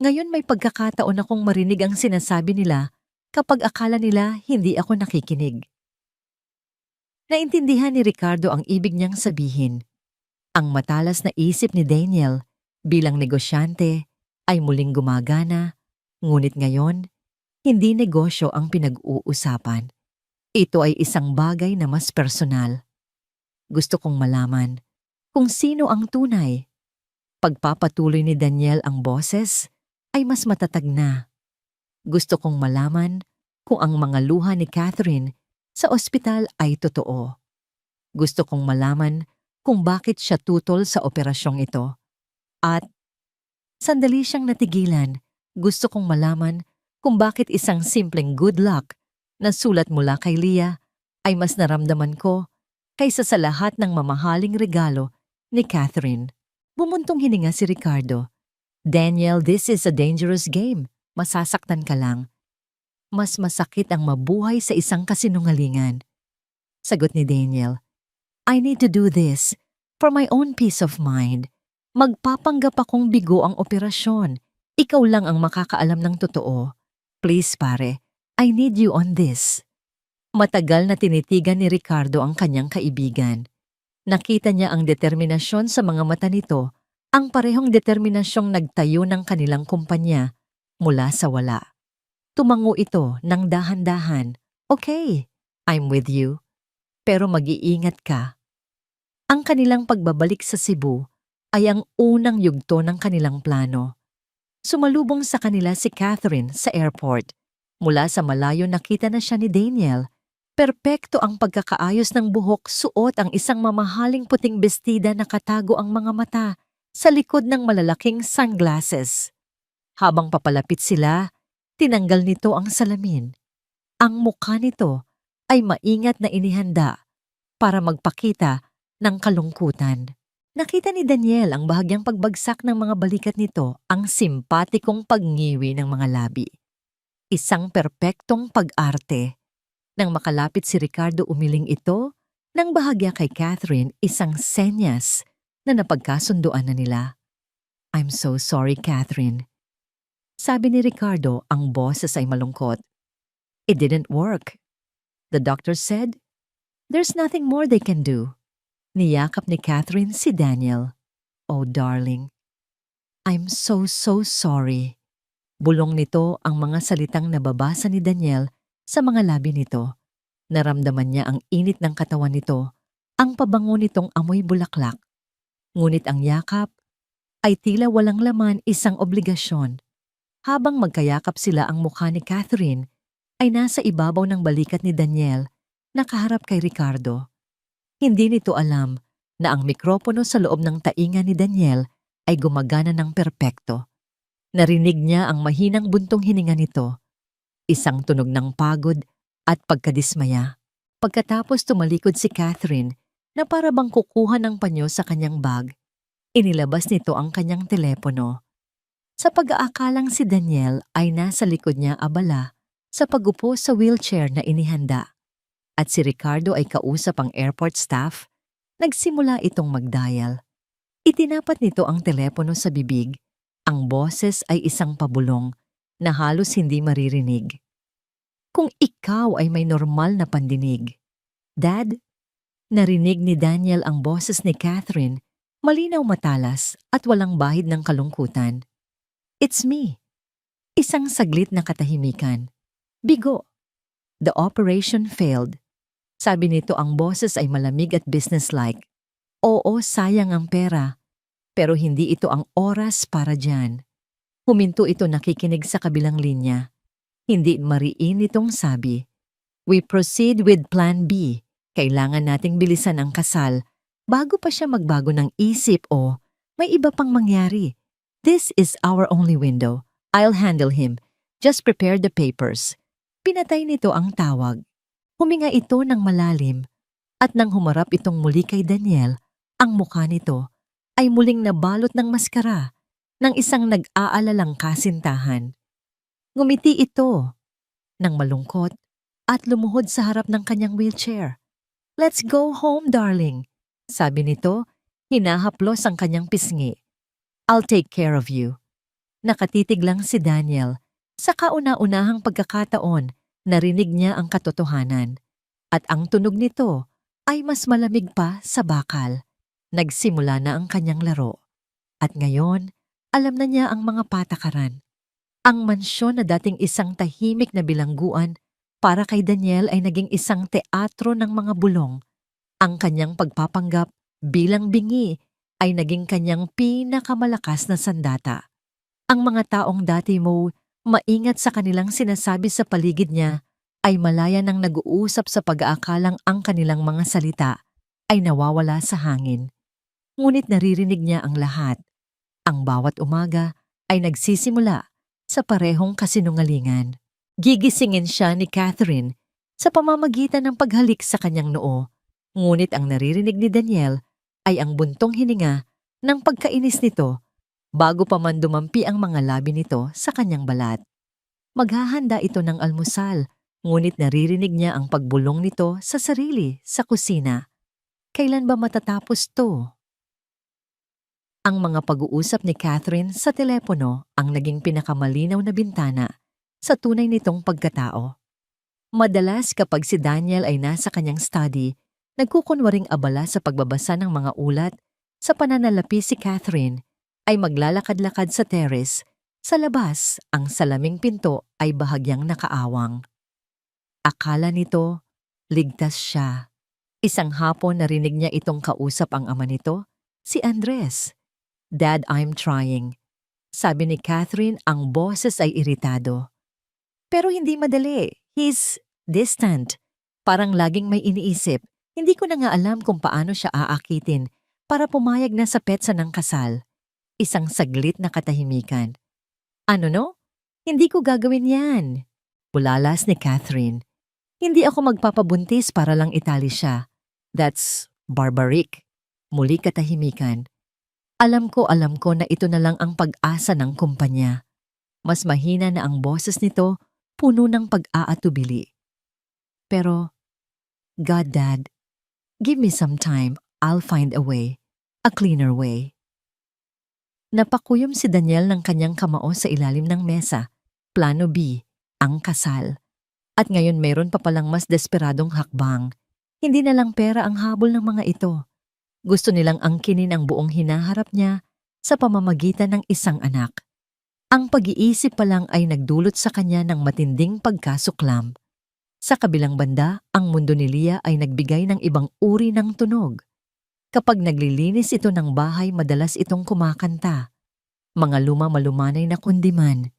may pagkakataon akong marinig ang sinasabi nila kapag akala nila hindi ako nakikinig. Naintindihan ni Ricardo ang ibig niyang sabihin. Ang matalas na isip ni Daniel bilang negosyante ay muling gumagana, ngunit ngayon, hindi negosyo ang pinag-uusapan. Ito ay isang bagay na mas personal. Gusto kong malaman kung sino ang tunay. Pagpapatuloy ni Daniel ang boses ay mas matatag na. Gusto kong malaman kung ang mga luha ni Catherine sa ospital ay totoo. Gusto kong malaman kung bakit siya tutol sa operasyong ito. At sandali siyang natigilan, gusto kong malaman kung bakit isang simpleng good luck na sulat mula kay Leah ay mas naramdaman ko kaysa sa lahat ng mamahaling regalo ni Catherine. Bumuntong hininga si Ricardo. Daniel, this is a dangerous game. Masasaktan ka lang. Mas masakit ang mabuhay sa isang kasinungalingan. Sagot ni Daniel, I need to do this for my own peace of mind. Magpapanggap akong bigo ang operasyon. Ikaw lang ang makakaalam ng totoo. Please pare, I need you on this. Matagal na tinitigan ni Ricardo ang kanyang kaibigan. Nakita niya ang determinasyon sa mga mata nito, ang parehong determinasyong nagtayo ng kanilang kumpanya mula sa wala. Tumango ito ng dahan-dahan. Okay, I'm with you. Pero mag-iingat ka. Ang kanilang pagbabalik sa Cebu ay ang unang yugto ng kanilang plano. Sumalubong sa kanila si Catherine sa airport. Mula sa malayo nakita na siya ni Daniel. Perpekto ang pagkakaayos ng buhok, suot ang isang mamahaling puting bestida na katago ang mga mata sa likod ng malalaking sunglasses. Habang papalapit sila, tinanggal nito ang salamin. Ang mukha nito ay maingat na inihanda para magpakita ng kalungkutan. Nakita ni Daniel ang bahagyang pagbagsak ng mga balikat nito, ang simpatikong pagngiwi ng mga labi. Isang perpektong pag-arte. Nang makalapit si Ricardo, umiling ito nang bahagya kay Catherine, isang senyas na napagkasunduan na nila. I'm so sorry, Catherine. Sabi ni Ricardo, ang boses ay malungkot. It didn't work. The doctor said, there's nothing more they can do. Niyakap ni Catherine si Daniel. Oh, darling. I'm so sorry. Bulong nito ang mga salitang nababasa ni Daniel sa mga labi nito. Naramdaman niya ang init ng katawan nito, ang pabango nitong amoy bulaklak. Ngunit ang yakap ay tila walang laman, isang obligasyon. Habang magkayakap sila, ang mukha ni Catherine ay nasa ibabaw ng balikat ni Daniel, nakaharap kay Ricardo. Hindi nito alam na ang mikropono sa loob ng tainga ni Daniel ay gumagana ng perpekto. Narinig niya ang mahinang buntong hininga nito, isang tunog ng pagod at pagkadismaya. Pagkatapos tumalikod si Catherine na para bang kukuha ng panyo sa kanyang bag, inilabas nito ang kanyang telepono. Sa pag-aakalang si Daniel ay nasa likod niya abala sa pagupo sa wheelchair na inihanda at si Ricardo ay kausap ang airport staff, nagsimula itong mag-dial. Itinapat nito ang telepono sa bibig. Ang boses ay isang pabulong na halos hindi maririnig. Kung ikaw ay may normal na pandinig. Dad, narinig ni Daniel ang boses ni Catherine, malinaw matalas at walang bahid ng kalungkutan. It's me. Isang saglit na katahimikan. Bigo. The operation failed. Sabi nito ang boses ay malamig at businesslike. Oo, sayang ang pera. Pero hindi ito ang oras para dyan. Huminto ito nakikinig sa kabilang linya. Hindi mariin itong sabi. We proceed with Plan B. Kailangan nating bilisan ang kasal bago pa siya magbago ng isip o may iba pang mangyari. This is our only window. I'll handle him. Just prepare the papers. Pinatay nito ang tawag. Huminga ito ng malalim at nang humarap itong muli kay Daniel, ang mukha nito ay muling nabalot ng maskara ng isang nag-aalalang kasintahan. Ngumiti ito ng malungkot at lumuhod sa harap ng kanyang wheelchair. Let's go home, darling, sabi nito, hinahaplos ang kanyang pisngi. I'll take care of you. Nakatitig lang si Daniel. Sa kauna-unahang pagkakataon, narinig niya ang katotohanan. At ang tunog nito ay mas malamig pa sa bakal. Nagsimula na ang kanyang laro. At ngayon, alam na niya ang mga patakaran. Ang mansyon na dating isang tahimik na bilangguan para kay Daniel ay naging isang teatro ng mga bulong. Ang kanyang pagpapanggap bilang bingi ay naging kanyang pinakamalakas na sandata. Ang mga taong dati mo maingat sa kanilang sinasabi sa paligid niya ay malaya nang nag-uusap sa pag-aakalang ang kanilang mga salita ay nawawala sa hangin. Ngunit naririnig niya ang lahat. Ang bawat umaga ay nagsisimula sa parehong kasinungalingan. Gigisingin siya ni Catherine sa pamamagitan ng paghalik sa kanyang noo. Ngunit ang naririnig ni Daniel ay ang buntong hininga ng pagkainis nito bago pa man dumampi ang mga labi nito sa kanyang balat. Maghahanda ito ng almusal, ngunit naririnig niya ang pagbulong nito sa sarili sa kusina. Kailan ba matatapos to? Ang mga pag-uusap ni Catherine sa telepono ang naging pinakamalinaw na bintana sa tunay nitong pagkatao. Madalas kapag si Daniel ay nasa kanyang study, nagkukunwaring abala sa pagbabasa ng mga ulat, sa pananalapi si Catherine ay maglalakad-lakad sa terrace. Sa labas, ang salaming pinto ay bahagyang nakaawang. Akala nito, ligtas siya. Isang hapon narinig niya itong kausap ang ama nito, si Andres. Dad, I'm trying. Sabi ni Catherine, ang boses ay iritado. Pero hindi madali. He's distant. Parang laging may iniisip. Hindi ko na nga alam kung paano siya aakitin para pumayag na sa petsa ng kasal. Isang saglit na katahimikan. Ano no? Hindi ko gagawin yan. Bulalas ni Catherine. Hindi ako magpapabuntis para lang itali siya. That's barbaric. Muli katahimikan. Alam ko na ito na lang ang pag-asa ng kumpanya. Mas mahina na ang boses nito, puno ng pag-aatubili. Pero, God, Dad, give me some time, I'll find a way, a cleaner way. Napakuyom si Daniel ng kanyang kamao sa ilalim ng mesa, plano B, ang kasal. At ngayon mayroon pa palang mas desperadong hakbang. Hindi na lang pera ang habol ng mga ito. Gusto nilang angkinin ang buong hinaharap niya sa pamamagitan ng isang anak. Ang pag-iisip pa lang ay nagdulot sa kanya ng matinding pagkasuklam. Sa kabilang banda, ang mundo ni Leah ay nagbigay ng ibang uri ng tunog. Kapag naglilinis ito ng bahay, madalas itong kumakanta. Mga luma-malumanay na kundiman.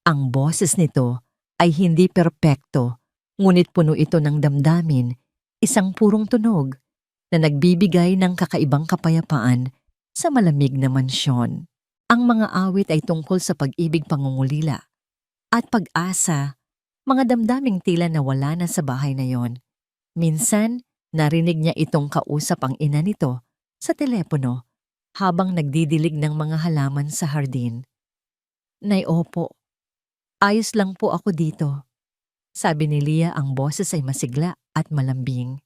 Ang boses nito ay hindi perpekto, ngunit puno ito ng damdamin, isang purong tunog na nagbibigay ng kakaibang kapayapaan sa malamig na mansyon. Ang mga awit ay tungkol sa pag-ibig, pangungulila at pag-asa, mga damdaming tila nawala na sa bahay na yon. Minsan, narinig niya itong kausap ang ina nito sa telepono habang nagdidilig ng mga halaman sa hardin. Nay, opo. Ayos lang po ako dito. Sabi ni Leah, ang boses ay masigla at malambing.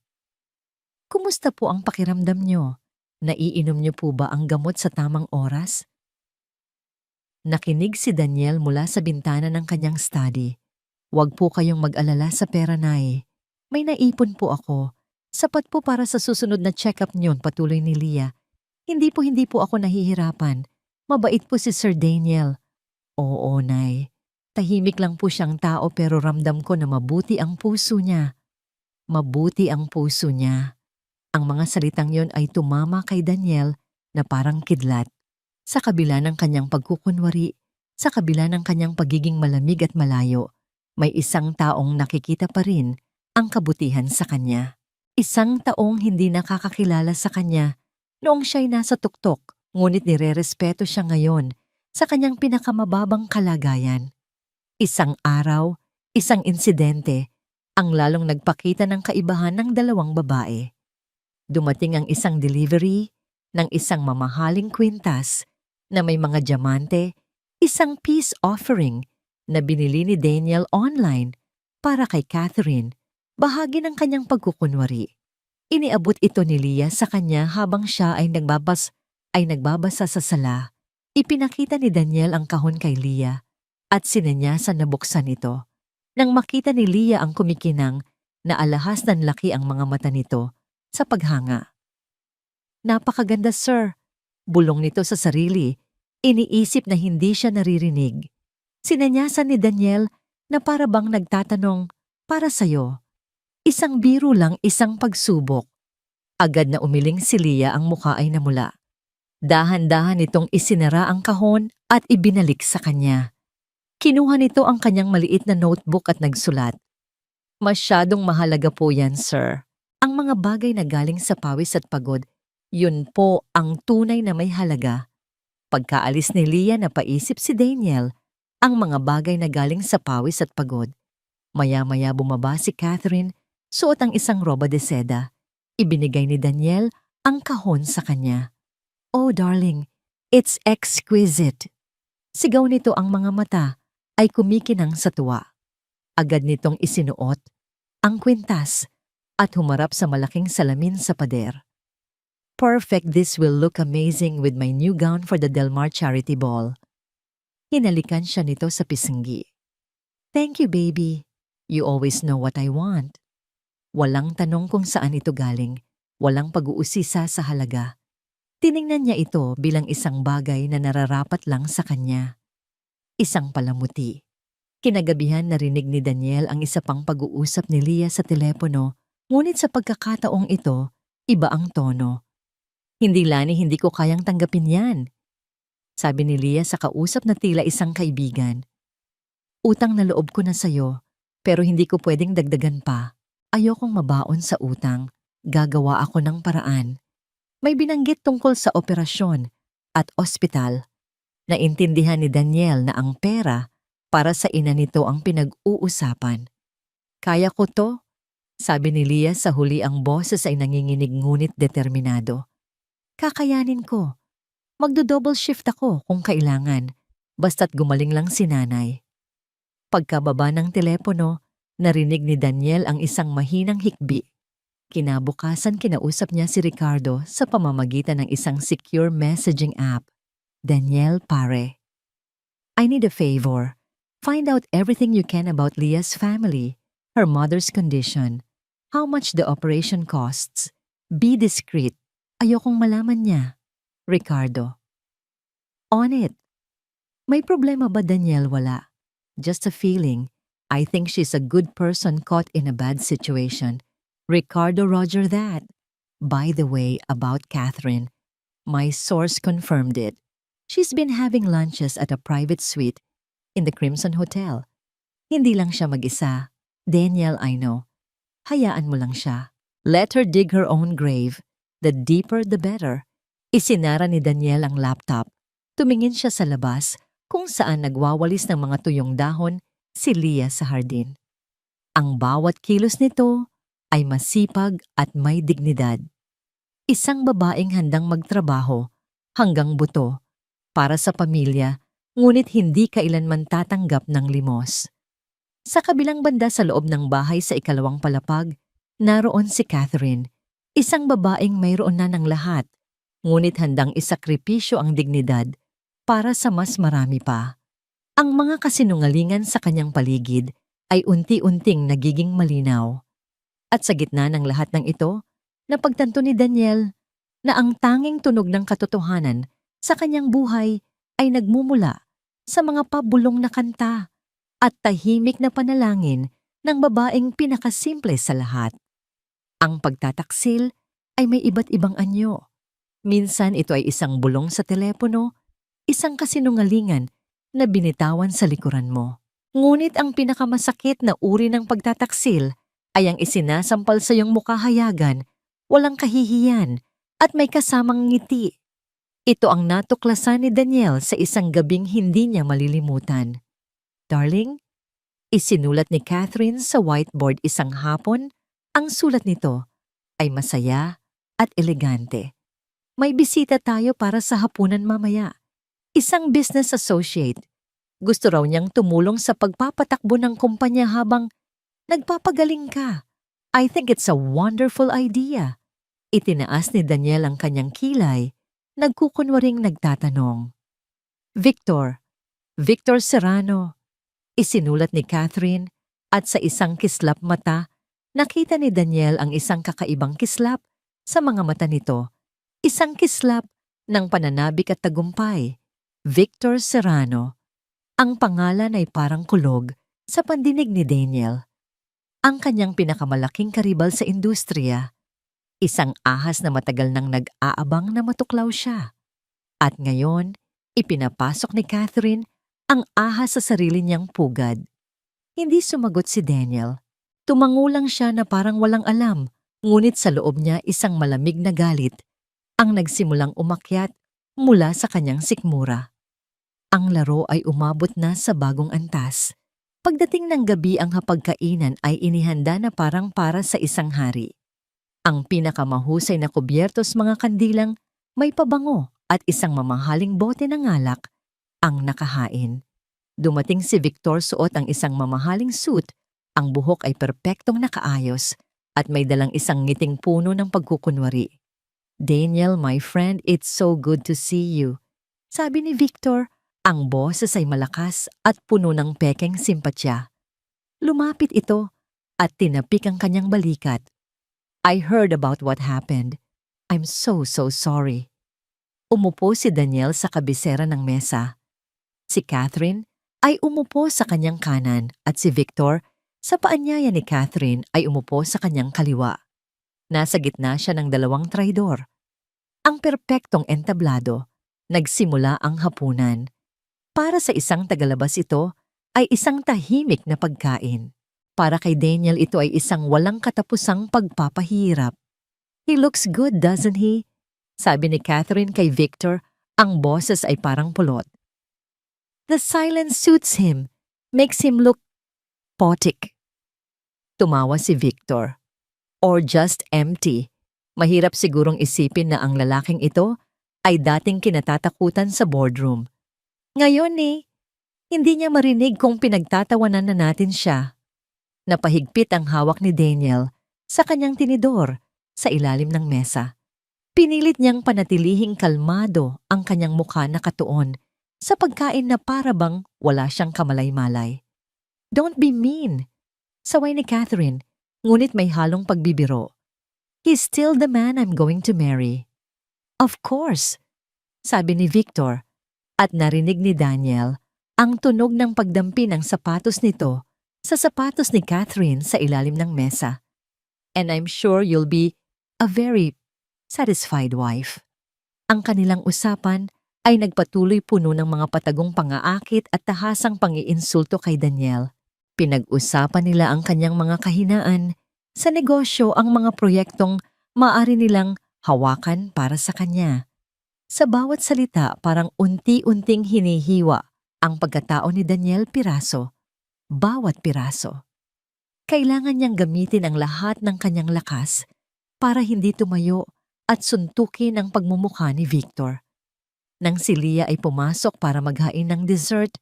Kumusta po ang pakiramdam niyo? Naiinom niyo po ba ang gamot sa tamang oras? Nakinig si Daniel mula sa bintana ng kanyang study. Huwag po kayong mag-alala sa pera, Nay. May naipon po ako. Sapat po para sa susunod na check-up niyon, patuloy ni Leah. Hindi po ako nahihirapan. Mabait po si Sir Daniel. Oo, Nay. Tahimik lang po siyang tao pero ramdam ko na mabuti ang puso niya. Mabuti ang puso niya. Ang mga salitang yon ay tumama kay Daniel na parang kidlat. Sa kabila ng kanyang pagkukunwari, sa kabila ng kanyang pagiging malamig at malayo, may isang taong nakikita pa rin ang kabutihan sa kanya. Isang taong hindi nakakakilala sa kanya noong siya'y nasa tuktok, ngunit nirerespeto siya ngayon sa kanyang pinakamababang kalagayan. Isang araw, isang insidente, ang lalong nagpakita ng kaibahan ng dalawang babae. Dumating ang isang delivery ng isang mamahaling kwintas na may mga diamante, isang peace offering na binili ni Daniel online para kay Catherine, bahagi ng kanyang pagkukunwari. Iniabot ito ni Leah sa kanya habang siya ay nagbabasa sa sala. Ipinakita ni Daniel ang kahon kay Leah at sinenyasan na buksan ito. Nang makita ni Leah ang kumikinang, na alahas ng laki ang mga mata nito sa paghanga. Napakaganda, sir. Bulong nito sa sarili, iniisip na hindi siya naririnig. Sinenyasan ni Daniel na para bang nagtatanong, para sa'yo. Isang biro lang, isang pagsubok. Agad na umiling si Leah, ang mukha ay namula. Dahan-dahan itong isinara ang kahon at ibinalik sa kanya. Kinuha nito ang kanyang maliit na notebook at nagsulat. Masyadong mahalaga po yan, sir. Ang mga bagay na galing sa pawis at pagod, yun po ang tunay na may halaga. Pagkaalis ni Leah, napaisip si Daniel ang mga bagay na galing sa pawis at pagod. Maya-maya bumaba si Catherine, suot ang isang roba de seda. Ibinigay ni Daniel ang kahon sa kanya. Oh darling, it's exquisite. Sigaw nito, ang mga mata ay kumikinang sa tuwa. Agad nitong isinuot ang kwintas at humarap sa malaking salamin sa pader. Perfect, this will look amazing with my new gown for the Del Mar Charity Ball. Hinalikan siya nito sa pisngi. Thank you, baby. You always know what I want. Walang tanong kung saan ito galing, walang pag-uusisa sa halaga. Tiningnan niya ito bilang isang bagay na nararapat lang sa kanya. Isang palamuti. Kinagabihan narinig ni Daniel ang isa pang pag-uusap ni Leah sa telepono, ngunit sa pagkakataong ito, iba ang tono. Hindi, Lani, hindi ko kayang tanggapin yan. Sabi ni Leah sa kausap na tila isang kaibigan. Utang na loob ko na sayo, pero hindi ko pwedeng dagdagan pa. Ayokong mabaon sa utang. Gagawa ako ng paraan. May binanggit tungkol sa operasyon at ospital. Naintindihan ni Daniel na ang pera para sa ina nito ang pinag-uusapan. Kaya ko to, sabi ni Leah sa huli, ang boses ay nanginginig ngunit determinado. Kakayanin ko. Magdo-double shift ako kung kailangan, basta't gumaling lang si nanay. Pagkababa ng telepono, narinig ni Daniel ang isang mahinang hikbi. Kinabukasan, kinausap niya si Ricardo sa pamamagitan ng isang secure messaging app. Daniel, pare. I need a favor. Find out everything you can about Leah's family, her mother's condition, how much the operation costs. Be discreet. Ayokong malaman niya. Ricardo. On it. May problema ba, Daniel? Wala. Just a feeling. I think she's a good person caught in a bad situation. Ricardo, roger that. By the way, about Catherine, my source confirmed it. She's been having lunches at a private suite in the Crimson Hotel. Hindi lang siya mag-isa. Daniel, I know. Hayaan mo lang siya. Let her dig her own grave. The deeper the better. Isinara ni Daniel ang laptop. Tumingin siya sa labas kung saan nagwawalis ng mga tuyong dahon si Leah sa hardin. Ang bawat kilos nito ay masipag at may dignidad. Isang babaeng handang magtrabaho hanggang buto para sa pamilya, ngunit hindi kailanman tatanggap ng limos. Sa kabilang banda sa loob ng bahay sa ikalawang palapag, naroon si Catherine, isang babaeng mayroon na ng lahat, ngunit handang isakripisyo ang dignidad para sa mas marami pa. Ang mga kasinungalingan sa kanyang paligid ay unti-unting nagiging malinaw. At sa gitna ng lahat ng ito, napagtanto ni Daniel na ang tanging tunog ng katotohanan sa kanyang buhay ay nagmumula sa mga pabulong na kanta at tahimik na panalangin ng babaeng pinakasimple sa lahat. Ang pagtataksil ay may iba't ibang anyo. Minsan ito ay isang bulong sa telepono, isang kasinungalingan na binitawan sa likuran mo. Ngunit ang pinakamasakit na uri ng pagtataksil ay ang isinasampal sa iyong mukhahayagan, walang kahihiyan at may kasamang ngiti. Ito ang natuklasan ni Daniel sa isang gabing hindi niya malilimutan. Darling, isinulat ni Catherine sa whiteboard isang hapon, ang sulat nito ay masaya at elegante. May bisita tayo para sa hapunan mamaya. Isang business associate. Gusto raw niyang tumulong sa pagpapatakbo ng kumpanya habang nagpapagaling ka. I think it's a wonderful idea. Itinaas ni Daniel ang kanyang kilay, nagkukunwaring nagtatanong. Victor Serrano, isinulat ni Catherine at sa isang kislap mata, nakita ni Daniel ang isang kakaibang kislap sa mga mata nito. Isang kislap ng pananabik at tagumpay. Victor Serrano. Ang pangalan ay parang kulog sa pandinig ni Daniel. Ang kanyang pinakamalaking karibal sa industriya. Isang ahas na matagal nang nag-aabang na matuklaw siya. At ngayon, ipinapasok ni Catherine ang ahas sa sarili niyang pugad. Hindi sumagot si Daniel. Tumangulang siya na parang walang alam, ngunit sa loob niya isang malamig na galit ang nagsimulang umakyat mula sa kanyang sikmura. Ang laro ay umabot na sa bagong antas. Pagdating ng gabi ang hapagkainan ay inihanda na parang para sa isang hari. Ang pinakamahusay na kubyertos mga kandilang may pabango at isang mamahaling bote ng alak ang nakahain. Dumating si Victor suot ang isang mamahaling suit, ang buhok ay perpektong nakaayos at may dalang isang ngiting puno ng pagkukunwari. Daniel, my friend, it's so good to see you. Sabi ni Victor, ang boses ay malakas at puno ng pekeng simpatya. Lumapit ito at tinapik ang kanyang balikat. I heard about what happened. I'm so sorry. Umupo si Daniel sa kabisera ng mesa. Si Catherine ay umupo sa kanyang kanan at si Victor sa paanyaya ni Catherine ay umupo sa kanyang kaliwa. Nasa gitna siya ng dalawang traidor. Ang perpektong entablado, nagsimula ang hapunan. Para sa isang tagalabas ito ay isang tahimik na pagkain. Para kay Daniel ito ay isang walang katapusang pagpapahirap. He looks good, doesn't he? Sabi ni Catherine kay Victor, ang boses ay parang pulot. The silence suits him, makes him look potic. Tumawa si Victor. Or just empty. Mahirap sigurong isipin na ang lalaking ito ay dating kinatatakutan sa boardroom. Ngayon hindi niya marinig kung pinagtatawanan na natin siya. Napahigpit ang hawak ni Daniel sa kanyang tinidor sa ilalim ng mesa. Pinilit niyang panatilihing kalmado ang kanyang mukha na katuon sa pagkain na parabang wala siyang kamalay-malay. Don't be mean, saway ni Catherine, ngunit may halong pagbibiro. He's still the man I'm going to marry. Of course, sabi ni Victor, at narinig ni Daniel ang tunog ng pagdampi ng sapatos nito sa sapatos ni Catherine sa ilalim ng mesa. And I'm sure you'll be a very satisfied wife. Ang kanilang usapan ay nagpatuloy puno ng mga patagong pangaakit at tahasang pangiinsulto kay Daniel. Pinag-usapan nila ang kanyang mga kahinaan sa negosyo, ang mga proyektong maaari nilang hawakan para sa kanya. Sa bawat salita parang unti-unting hinihiwa ang pagkatao ni Daniel piraso, bawat piraso. Kailangan niyang gamitin ang lahat ng kanyang lakas para hindi tumayo at suntukin ang pagmumukha ni Victor. Nang si Leah ay pumasok para maghain ng dessert,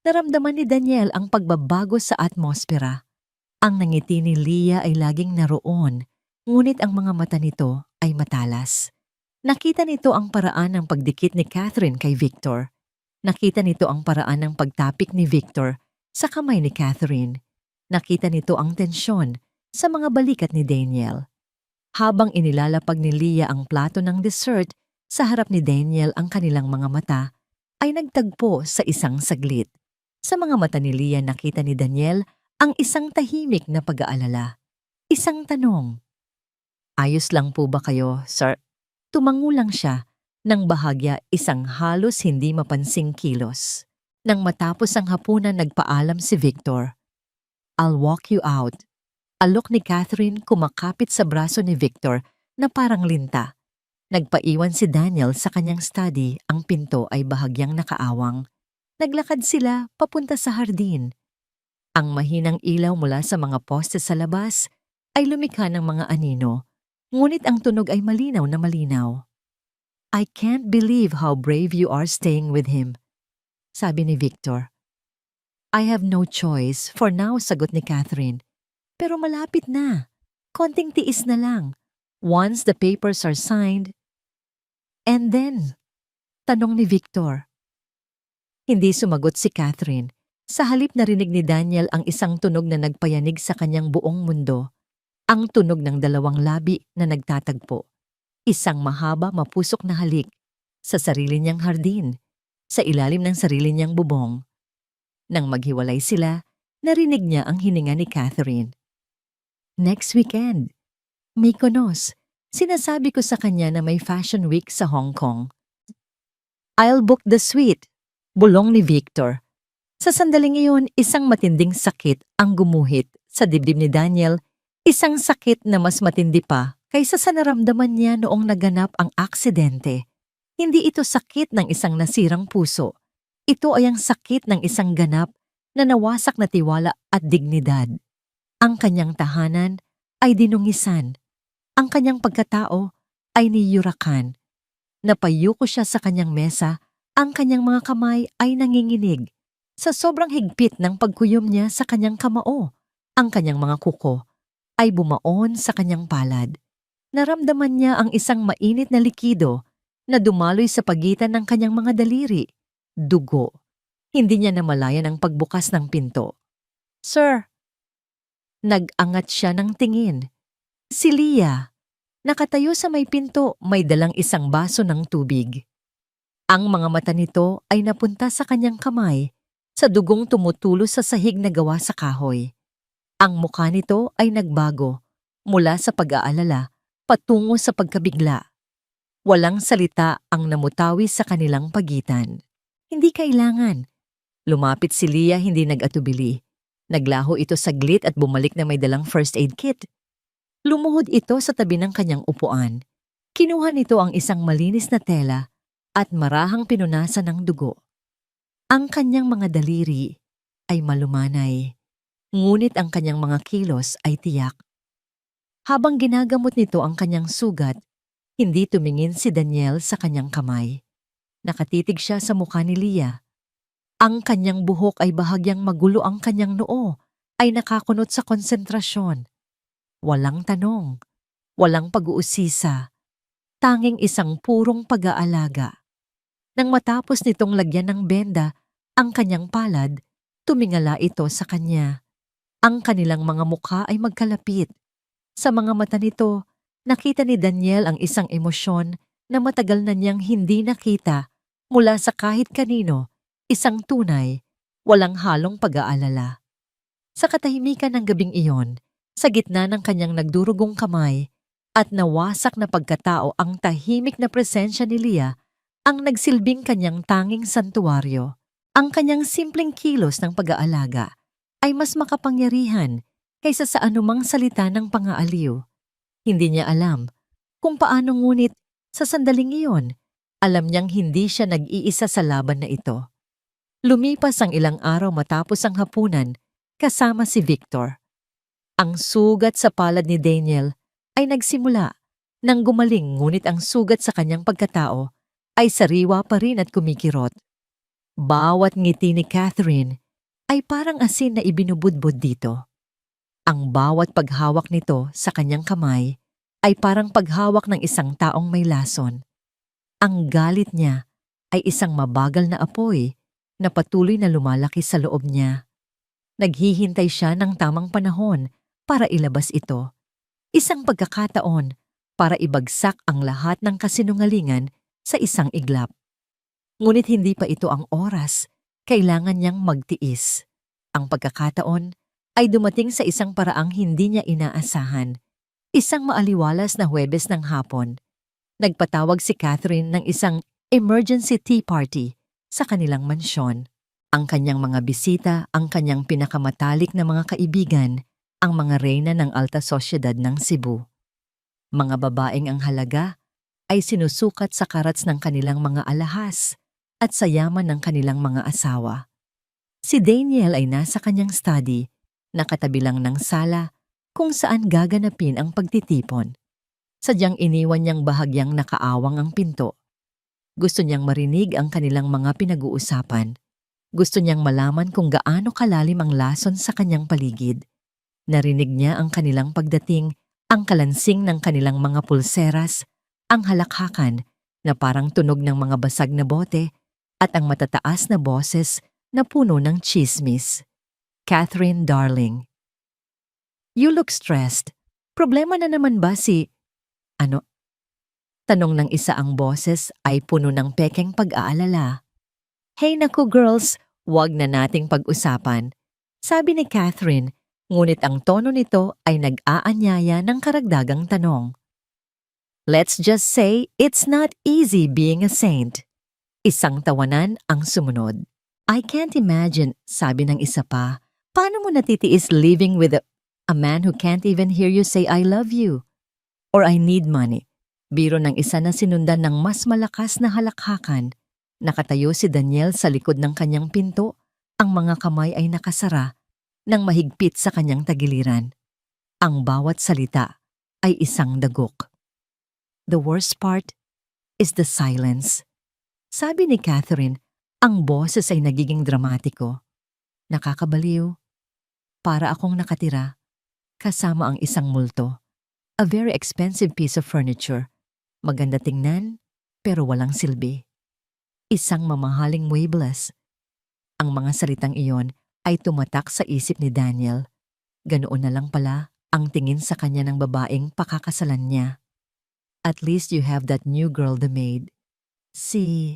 naramdaman ni Daniel ang pagbabago sa atmospera. Ang nangiti ni Leah ay laging naroon, ngunit ang mga mata nito ay matalas. Nakita nito ang paraan ng pagdikit ni Catherine kay Victor. Nakita nito ang paraan ng pagtapik ni Victor sa kamay ni Catherine. Nakita nito ang tensyon sa mga balikat ni Daniel. Habang inilalapag ni Leah ang plato ng dessert sa harap ni Daniel, ang kanilang mga mata ay nagtagpo sa isang saglit. Sa mga mata ni Leah nakita ni Daniel ang isang tahimik na pag-aalala. Isang tanong. Ayos lang po ba kayo, sir? Tumango lang siya nang bahagya isang halos hindi mapansing kilos. Nang matapos ang hapunan nagpaalam si Victor. I'll walk you out. Alok ni Catherine kumakapit sa braso ni Victor na parang linta. Nagpaiwan si Daniel sa kanyang study, ang pinto ay bahagyang nakaawang. Naglakad sila papunta sa hardin. Ang mahinang ilaw mula sa mga poste sa labas ay lumikha ng mga anino, ngunit ang tunog ay malinaw na malinaw. I can't believe how brave you are staying with him, sabi ni Victor. I have no choice for now, sagot ni Catherine. Pero malapit na. Konting tiis na lang. Once the papers are signed. And then, tanong ni Victor. Hindi sumagot si Catherine. Sa halip narinig ni Daniel ang isang tunog na nagpayanig sa kanyang buong mundo. Ang tunog ng dalawang labi na nagtatagpo. Isang mahaba, mapusok na halik sa sarili niyang hardin, sa ilalim ng sarili niyang bubong. Nang maghiwalay sila, narinig niya ang hininga ni Catherine. Next weekend, Mykonos. Sinasabi ko sa kanya na may Fashion Week sa Hong Kong. I'll book the suite, bulong ni Victor. Sa sandaling iyon, isang matinding sakit ang gumuhit sa dibdib ni Daniel, isang sakit na mas matindi pa kaysa sa naramdaman niya noong naganap ang aksidente. Hindi ito sakit ng isang nasirang puso. Ito ay ang sakit ng isang ganap na nawasak na tiwala at dignidad. Ang kanyang tahanan ay dinungisan. Ang kanyang pagkatao ay niyurakan. Napayuko siya sa kanyang mesa, ang kanyang mga kamay ay nanginginig. Sa sobrang higpit ng pagkuyom niya sa kanyang kamao, ang kanyang mga kuko ay bumaon sa kanyang palad. Naramdaman niya ang isang mainit na likido na dumaloy sa pagitan ng kanyang mga daliri. Dugo. Hindi niya namalayan ang pagbukas ng pinto. Sir! Nag-angat siya ng tingin. Si Leah. Nakatayo sa may pinto, may dalang isang baso ng tubig. Ang mga mata nito ay napunta sa kanyang kamay, sa dugong tumutulo sa sahig na gawa sa kahoy. Ang mukha nito ay nagbago, mula sa pag-aalala, patungo sa pagkabigla. Walang salita ang namutawi sa kanilang pagitan. Hindi kailangan. Lumapit si Leah, hindi nag-atubili. Naglaho ito saglit at bumalik na may dalang first aid kit. Lumuhod ito sa tabi ng kanyang upuan. Kinuha nito ang isang malinis na tela at marahang pinunasan ng dugo. Ang kanyang mga daliri ay malumanay, ngunit ang kanyang mga kilos ay tiyak. Habang ginagamot nito ang kanyang sugat, hindi tumingin si Daniel sa kanyang kamay. Nakatitig siya sa mukha ni Leah. Ang kanyang buhok ay bahagyang magulo, ang kanyang noo ay nakakunot sa konsentrasyon. Walang tanong, walang pag-uusisa, tanging isang purong pag-aalaga. Nang matapos nitong lagyan ng benda ang kanyang palad, tumingala ito sa kanya. Ang kanilang mga mukha ay magkalapit. Sa mga mata nito, nakita ni Daniel ang isang emosyon na matagal na niyang hindi nakita mula sa kahit kanino, isang tunay, walang halong pag-aalala. Sa katahimikan ng gabing iyon, sa gitna ng kanyang nagdurugong kamay at nawasak na pagkatao, ang tahimik na presensya ni Leah ang nagsilbing kanyang tanging santuwaryo. Ang kanyang simpleng kilos ng pag-aalaga ay mas makapangyarihan kaysa sa anumang salita ng pangaaliw. Hindi niya alam Kung paano ngunit, sa sandaling iyon, alam niyang hindi siya nag-iisa sa laban na ito. Lumipas ang ilang araw matapos ang hapunan, kasama si Victor. Ang sugat sa palad ni Daniel ay nagsimula nang gumaling, ngunit ang sugat sa kanyang pagkatao ay sariwa pa rin at kumikirot. Bawat ngiti ni Catherine ay parang asin na ibinubudbud dito. Ang bawat paghawak nito sa kanyang kamay ay parang paghawak ng isang taong may lason. Ang galit niya ay isang mabagal na apoy na patuloy na lumalaki sa loob niya. Naghihintay siya ng tamang panahon para ilabas ito. Isang pagkakataon para ibagsak ang lahat ng kasinungalingan sa isang iglap. Ngunit hindi pa ito ang oras, kailangan niyang magtiis. Ang pagkakataon ay dumating sa isang paraang hindi niya inaasahan. Isang maaliwalas na Huwebes ng hapon, nagpatawag si Catherine ng isang emergency tea party sa kanilang mansyon. Ang kanyang mga bisita, ang kanyang pinakamatalik na mga kaibigan, ang mga reyna ng alta sosyedad ng Cebu. Mga babaeng ang halaga ay sinusukat sa karats ng kanilang mga alahas at sa yaman ng kanilang mga asawa. Si Daniel ay nasa kanyang study, nakatabi lang ng sala kung saan gaganapin ang pagtitipon. Sadyang iniwan niyang bahagyang nakaawang ang pinto. Gusto niyang marinig ang kanilang mga pinag-uusapan. Gusto niyang malaman kung gaano kalalim ang lason sa kanyang paligid. Narinig niya ang kanilang pagdating, ang kalansing ng kanilang mga pulseras, ang halakhakan na parang tunog ng mga basag na bote, at ang matataas na boses na puno ng chismis. Catherine, darling. You look stressed. Problema na naman ba si... Ano? Tanong ng isa, ang boses ay puno ng pekeng pag-aalala. Hey naku girls, wag na nating pag-usapan. Sabi ni Catherine, ngunit ang tono nito ay nag-aanyaya ng karagdagang tanong. Let's just say it's not easy being a saint. Isang tawanan ang sumunod. I can't imagine, sabi ng isa pa, paano mo natitiis living with a man who can't even hear you say I love you? Or I need money. Biro ng isa na sinundan ng mas malakas na halakhakan. Nakatayo si Daniel sa likod ng kanyang pinto, ang mga kamay ay nakasara nang mahigpit sa kanyang tagiliran. Ang bawat salita ay isang dagok. The worst part is the silence. Sabi ni Catherine, ang boses ay nagiging dramatiko. Nakakabaliw. Para akong nakatira, kasama ang isang multo. A very expensive piece of furniture. Maganda tingnan, pero walang silbi. Isang mamahaling muebles. Ang mga salitang iyon ay tumatak sa isip ni Daniel. Ganoon na lang pala ang tingin sa kanya ng babaeng pakakasalan niya. At least you have that new girl, the maid. Si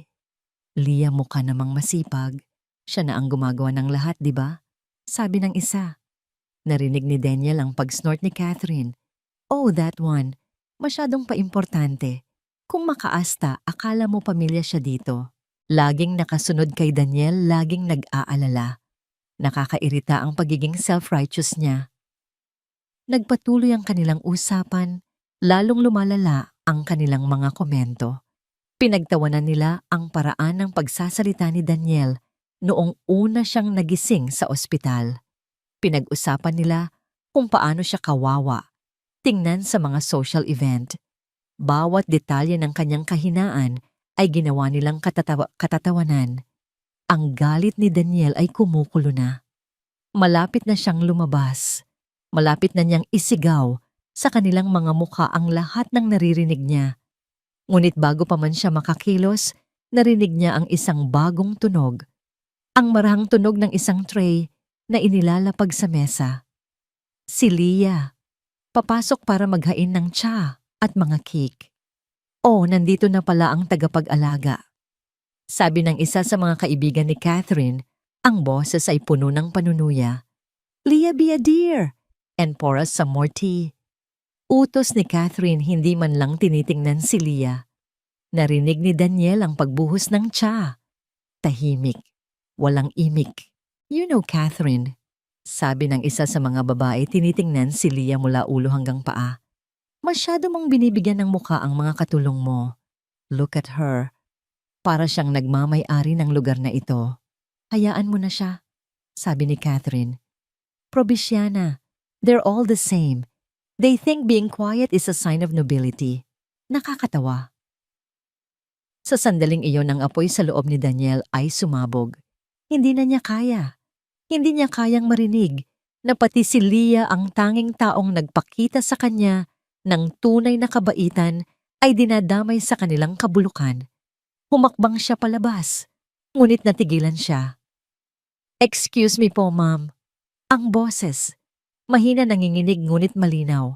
Leah, mukha namang masipag. Siya na ang gumagawa ng lahat, di ba? Sabi ng isa. Narinig ni Daniel ang pag-snort ni Catherine. Oh, that one. Masyadong paimportante. Kung makaasta, akala mo pamilya siya dito. Laging nakasunod kay Daniel, laging nag-aalala. Nakakairita ang pagiging self-righteous niya. Nagpatuloy ang kanilang usapan, lalong lumalala ang kanilang mga komento. Pinagtawanan nila ang paraan ng pagsasalita ni Daniel noong una siyang nagising sa ospital. Pinag-usapan nila kung paano siya kawawa, tingnan sa mga social event. Bawat detalye ng kanyang kahinaan ay ginawa nilang katatawanan. Ang galit ni Daniel ay kumukulo na. Malapit na siyang lumabas. Malapit na niyang isigaw sa kanilang mga mukha ang lahat ng naririnig niya. Ngunit bago pa man siya makakilos, narinig niya ang isang bagong tunog. Ang marahang tunog ng isang tray na inilalapag sa mesa. Si Leah, papasok para maghain ng tsa at mga cake. Oh, nandito na pala ang tagapag-alaga. Sabi ng isa sa mga kaibigan ni Catherine, ang boses ay puno ng panunuya. Leah, be a dear, and pour us some more tea. Utos ni Catherine, hindi man lang tinitingnan si Leah. Narinig ni Daniel ang pagbuhos ng tsa. Tahimik, walang imik. You know, Catherine, sabi ng isa sa mga babae, tinitingnan si Leah mula ulo hanggang paa. Masyado mong binibigyan ng muka ang mga katulong mo. Look at her. Para siyang nagmamay-ari ng lugar na ito. Hayaan mo na siya, sabi ni Catherine. Probisyana. They're all the same. They think being quiet is a sign of nobility. Nakakatawa. Sa sandaling iyon ang apoy sa loob ni Daniel ay sumabog. Hindi na niya kaya. Hindi niya kayang marinig na pati si Leah ang tanging taong nagpakita sa kanya ng tunay na kabaitan ay dinadamay sa kanilang kabulukan. Humakbang siya palabas, ngunit natigilan siya. Excuse me po, ma'am. Ang boses. Mahina nanginginig ngunit malinaw.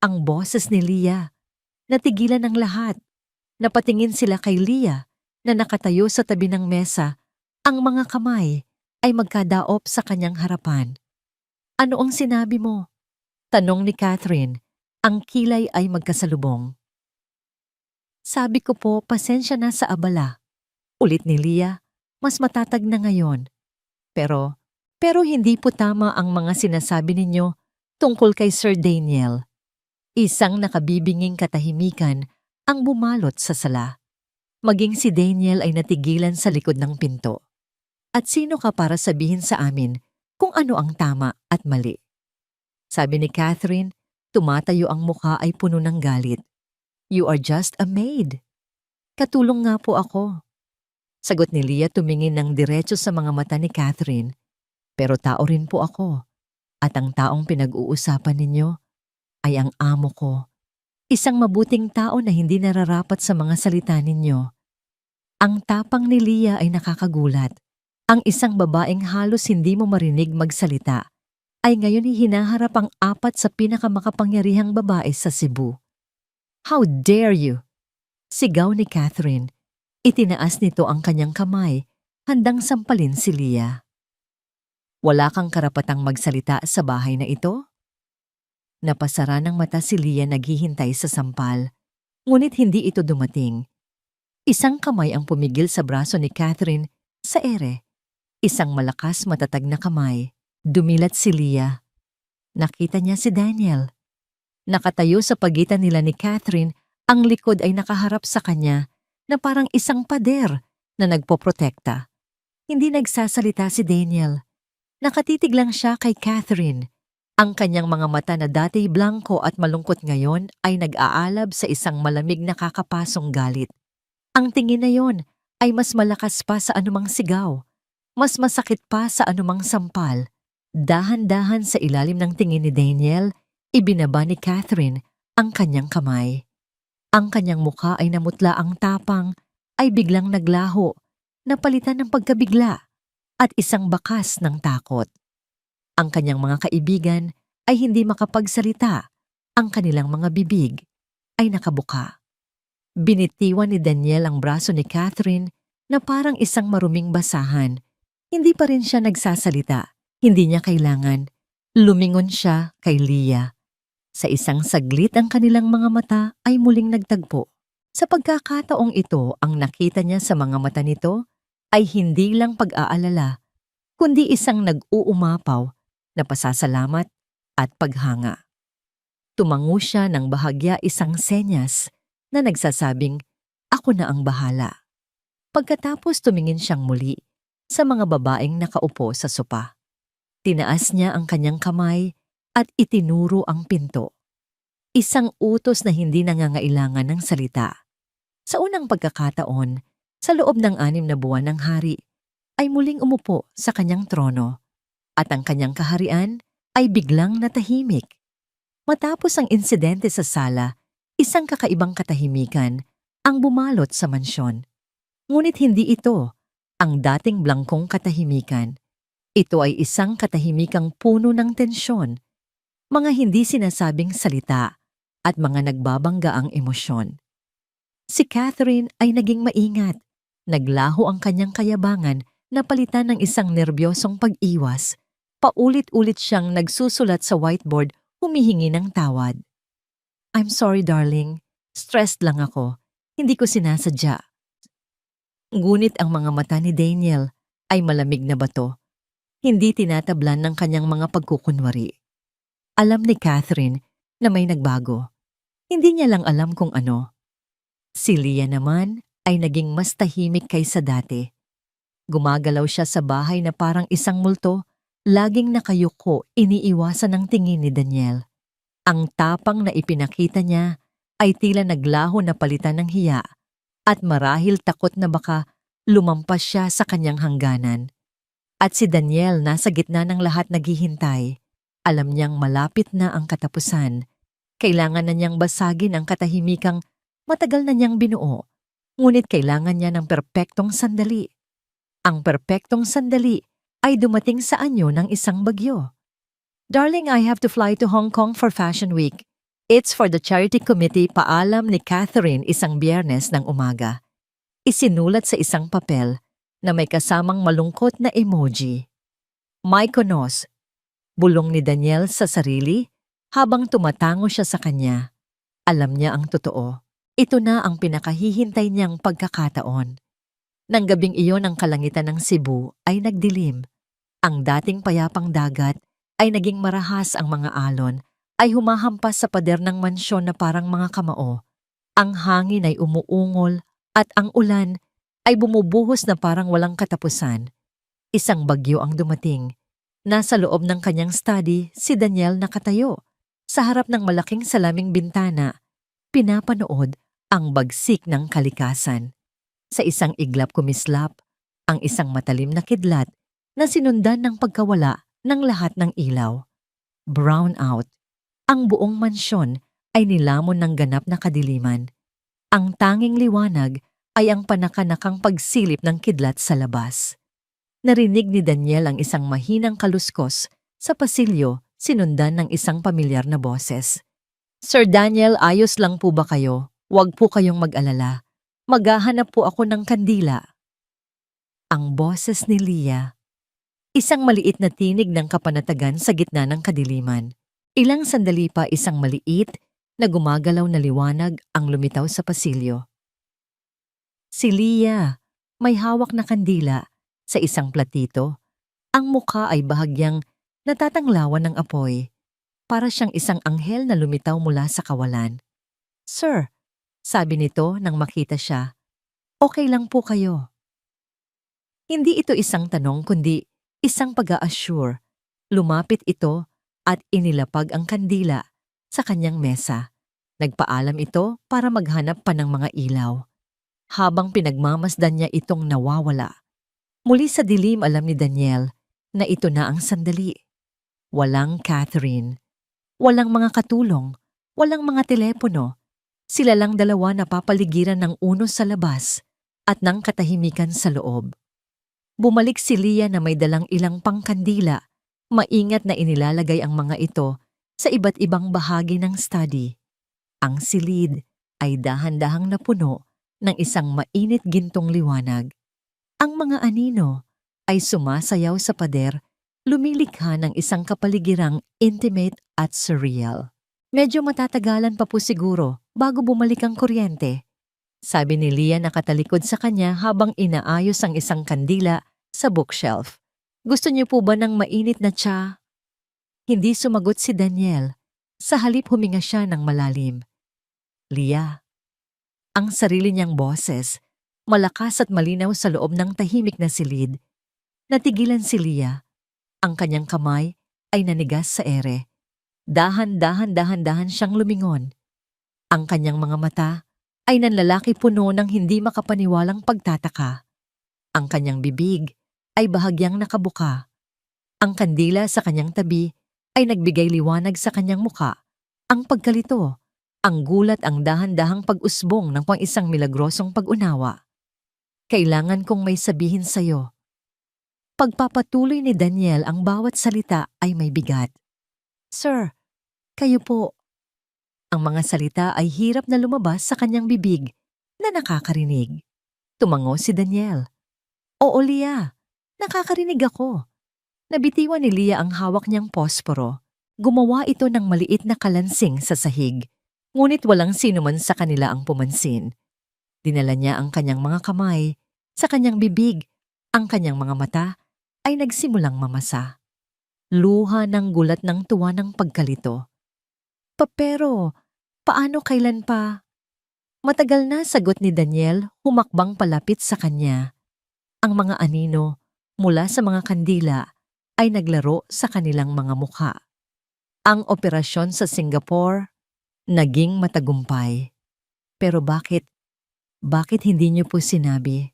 Ang boses ni Leah. Natigilan ng lahat. Napatingin sila kay Leah na nakatayo sa tabi ng mesa. Ang mga kamay ay magkadaop sa kanyang harapan. Ano ang sinabi mo? Tanong ni Catherine. Ang kilay ay magkasalubong. Sabi ko po, pasensya na sa abala. Ulit ni Leah, mas matatag na ngayon. Pero hindi po tama ang mga sinasabi ninyo tungkol kay Sir Daniel. Isang nakabibinging katahimikan ang bumalot sa sala. Maging si Daniel ay natigilan sa likod ng pinto. At sino ka para sabihin sa amin kung ano ang tama at mali? Sabi ni Catherine, tumatayo ang mukha ay puno ng galit. You are just a maid. Katulong nga po ako. Sagot ni Leah tumingin ng diretso sa mga mata ni Catherine. Pero tao rin po ako. At ang taong pinag-uusapan ninyo ay ang amo ko. Isang mabuting tao na hindi nararapat sa mga salita ninyo. Ang tapang ni Leah ay nakakagulat. Ang isang babaeng halos hindi mo marinig magsalita ay ngayon hinaharap ang 4 sa pinakamakapangyarihang babae sa Cebu. How dare you? Sigaw ni Catherine. Itinaas nito ang kanyang kamay, handang sampalin si Leah. Wala kang karapatang magsalita sa bahay na ito? Napasara ng mata si Leah naghihintay sa sampal, ngunit hindi ito dumating. Isang kamay ang pumigil sa braso ni Catherine sa ere. Isang malakas matatag na kamay. Dumilat si Leah. Nakita niya si Daniel. Nakatayo sa pagitan nila ni Catherine, ang likod ay nakaharap sa kanya na parang isang pader na nagpoprotekta. Hindi nagsasalita si Daniel. Nakatitig lang siya kay Catherine. Ang kanyang mga mata na dati blanco at malungkot ngayon ay nag-aalab sa isang malamig na kakapasong galit. Ang tingin na yon ay mas malakas pa sa anumang sigaw. Mas masakit pa sa anumang sampal. Dahan-dahan sa ilalim ng tingin ni Daniel, ibinaba ni Catherine ang kanyang kamay. Ang kanyang mukha ay namutla, ang tapang ay biglang naglaho, napalitan ng pagkabigla at isang bakas ng takot. Ang kanyang mga kaibigan ay hindi makapagsalita, ang kanilang mga bibig ay nakabuka. Binitiwan ni Daniel ang braso ni Catherine na parang isang maruming basahan. Hindi pa rin siya nagsasalita, hindi niya kailangan. Lumingon siya kay Leah. Sa isang saglit ang kanilang mga mata ay muling nagtagpo. Sa pagkakataong ito, ang nakita niya sa mga mata nito ay hindi lang pag-aalala, kundi isang nag-uumapaw na pasasalamat at paghanga. Tumango siya ng bahagya, isang senyas na nagsasabing, "Ako na ang bahala." Pagkatapos tumingin siyang muli sa mga babaeng nakaupo sa sopa. Tinaas niya ang kanyang kamay at itinuro ang pinto. Isang utos na hindi nangangailangan ng salita. Sa unang pagkakataon, sa loob ng 6 na buwan ng hari, ay muling umupo sa kanyang trono at ang kanyang kaharian ay biglang natahimik. Matapos ang insidente sa sala, isang kakaibang katahimikan ang bumalot sa mansyon. Ngunit hindi ito ang dating blangkong katahimikan. Ito ay isang katahimikang puno ng tensyon, mga hindi sinasabing salita at mga nagbabanggaang emosyon. Si Catherine ay naging maingat. Naglaho ang kanyang kayabangan na palitan ng isang nerbyosong pag-iwas. Paulit-ulit siyang nagsusulat sa whiteboard, humihingi ng tawad. "I'm sorry, darling. Stressed lang ako. Hindi ko sinasadya." Ngunit ang mga mata ni Daniel ay malamig na bato. Hindi tinatablan ng kanyang mga pagkukunwari. Alam ni Catherine na may nagbago. Hindi niya lang alam kung ano. Si Leah naman ay naging mas tahimik kaysa dati. Gumagalaw siya sa bahay na parang isang multo, laging nakayuko, iniiwasan ng tingin ni Daniel. Ang tapang na ipinakita niya ay tila naglaho na palitan ng hiya at marahil takot na baka lumampas siya sa kanyang hangganan. At si Daniel nasa gitna ng lahat naghihintay. Alam niyang malapit na ang katapusan. Kailangan na niyang basagin ang katahimikang matagal na niyang binuo. Ngunit kailangan niya ng perpektong sandali. Ang perpektong sandali ay dumating sa anyo ng isang bagyo. Darling, I have to fly to Hong Kong for Fashion Week. It's for the charity committee, paalam ni Catherine isang Biyernes ng umaga. Isinulat sa isang papel na may kasamang malungkot na emoji. Mykonos, bulong ni Daniel sa sarili habang tumatango siya sa kanya. Alam niya ang totoo. Ito na ang pinakahihintay niyang pagkakataon. Nang gabing iyon ang kalangitan ng Cebu ay nagdilim. Ang dating payapang dagat ay naging marahas, ang mga alon ay humahampas sa pader ng mansyon na parang mga kamao. Ang hangin ay umuungol at ang ulan ay bumubuhos na parang walang katapusan. Isang bagyo ang dumating. Nasa loob ng kanyang study si Daniel nakatayo. Sa harap ng malaking salaming bintana, pinapanood ang bagsik ng kalikasan. Sa isang iglap kumislap ang isang matalim na kidlat na sinundan ng pagkawala ng lahat ng ilaw. Brown out. Ang buong mansyon ay nilamon ng ganap na kadiliman. Ang tanging liwanag ay ang panakanakang pagsilip ng kidlat sa labas. Narinig ni Daniel ang isang mahinang kaluskos sa pasilyo, sinundan ng isang pamilyar na boses. Sir Daniel, ayos lang po ba kayo? Huwag po kayong mag-alala. Maghahanap po ako ng kandila. Ang boses ni Leah. Isang maliit na tinig ng kapanatagan sa gitna ng kadiliman. Ilang sandali pa isang maliit na gumagalaw na liwanag ang lumitaw sa pasilyo. Si Leah, may hawak na kandila sa isang platito. Ang mukha ay bahagyang natatanglawan ng apoy. Para siyang isang anghel na lumitaw mula sa kawalan. Sir, sabi nito nang makita siya, okay lang po kayo. Hindi ito isang tanong kundi isang pag-a-assure. Lumapit ito at inilapag ang kandila sa kanyang mesa. Nagpaalam ito para maghanap pa ng mga ilaw. Habang pinagmamasdan niya itong nawawala. Muli sa dilim alam ni Daniel na ito na ang sandali. Walang Catherine. Walang mga katulong. Walang mga telepono. Sila lang dalawa na papaligiran ng unos sa labas at ng katahimikan sa loob. Bumalik si Leah na may dalang ilang pangkandila. Maingat na inilalagay ang mga ito sa iba't ibang bahagi ng study. Ang silid ay dahan-dahang napuno ng isang mainit gintong liwanag. Ang mga anino ay sumasayaw sa pader, lumilikha ng isang kapaligirang intimate at surreal. Medyo matatagalan pa po siguro bago bumalik ang kuryente. Sabi ni Leah nakatalikod sa kanya habang inaayos ang isang kandila sa bookshelf. Gusto niyo po ba ng mainit na tsa? Hindi sumagot si Daniel. Sa halip huminga siya ng malalim. Leah. Ang sarili niyang boses, malakas at malinaw sa loob ng tahimik na silid. Natigilan si Leah. Ang kanyang kamay ay nanigas sa ere. Dahan-dahan siyang lumingon. Ang kanyang mga mata ay nanlalaki puno ng hindi makapaniwalang pagtataka. Ang kanyang bibig ay bahagyang nakabuka. Ang kandila sa kanyang tabi ay nagbigay liwanag sa kanyang muka. Ang pagkalito, ang gulat, ang dahan-dahang pag-usbong ng pang-isang milagrosong pag-unawa. Kailangan kong may sabihin sa'yo. Pagpapatuloy ni Daniel ang bawat salita ay may bigat. Sir, kayo po. Ang mga salita ay hirap na lumabas sa kanyang bibig na nakakarinig. Tumango si Daniel. Oo, Leah. Nakakarinig ako. Nabitiwan ni Leah ang hawak niyang posporo. Gumawa ito ng maliit na kalansing sa sahig. Ngunit walang sino man sa kanila ang pumansin. Dinala niya ang kanyang mga kamay sa kanyang bibig. Ang kanyang mga mata ay nagsimulang mamasa. Luha ng gulat ng tuwa ng pagkalito. Pero Paano kailan pa? Matagal na, sagot ni Daniel, humakbang palapit sa kanya. Ang mga anino mula sa mga kandila ay naglaro sa kanilang mga mukha. Ang operasyon sa Singapore naging matagumpay. Pero bakit? Bakit hindi niyo po sinabi?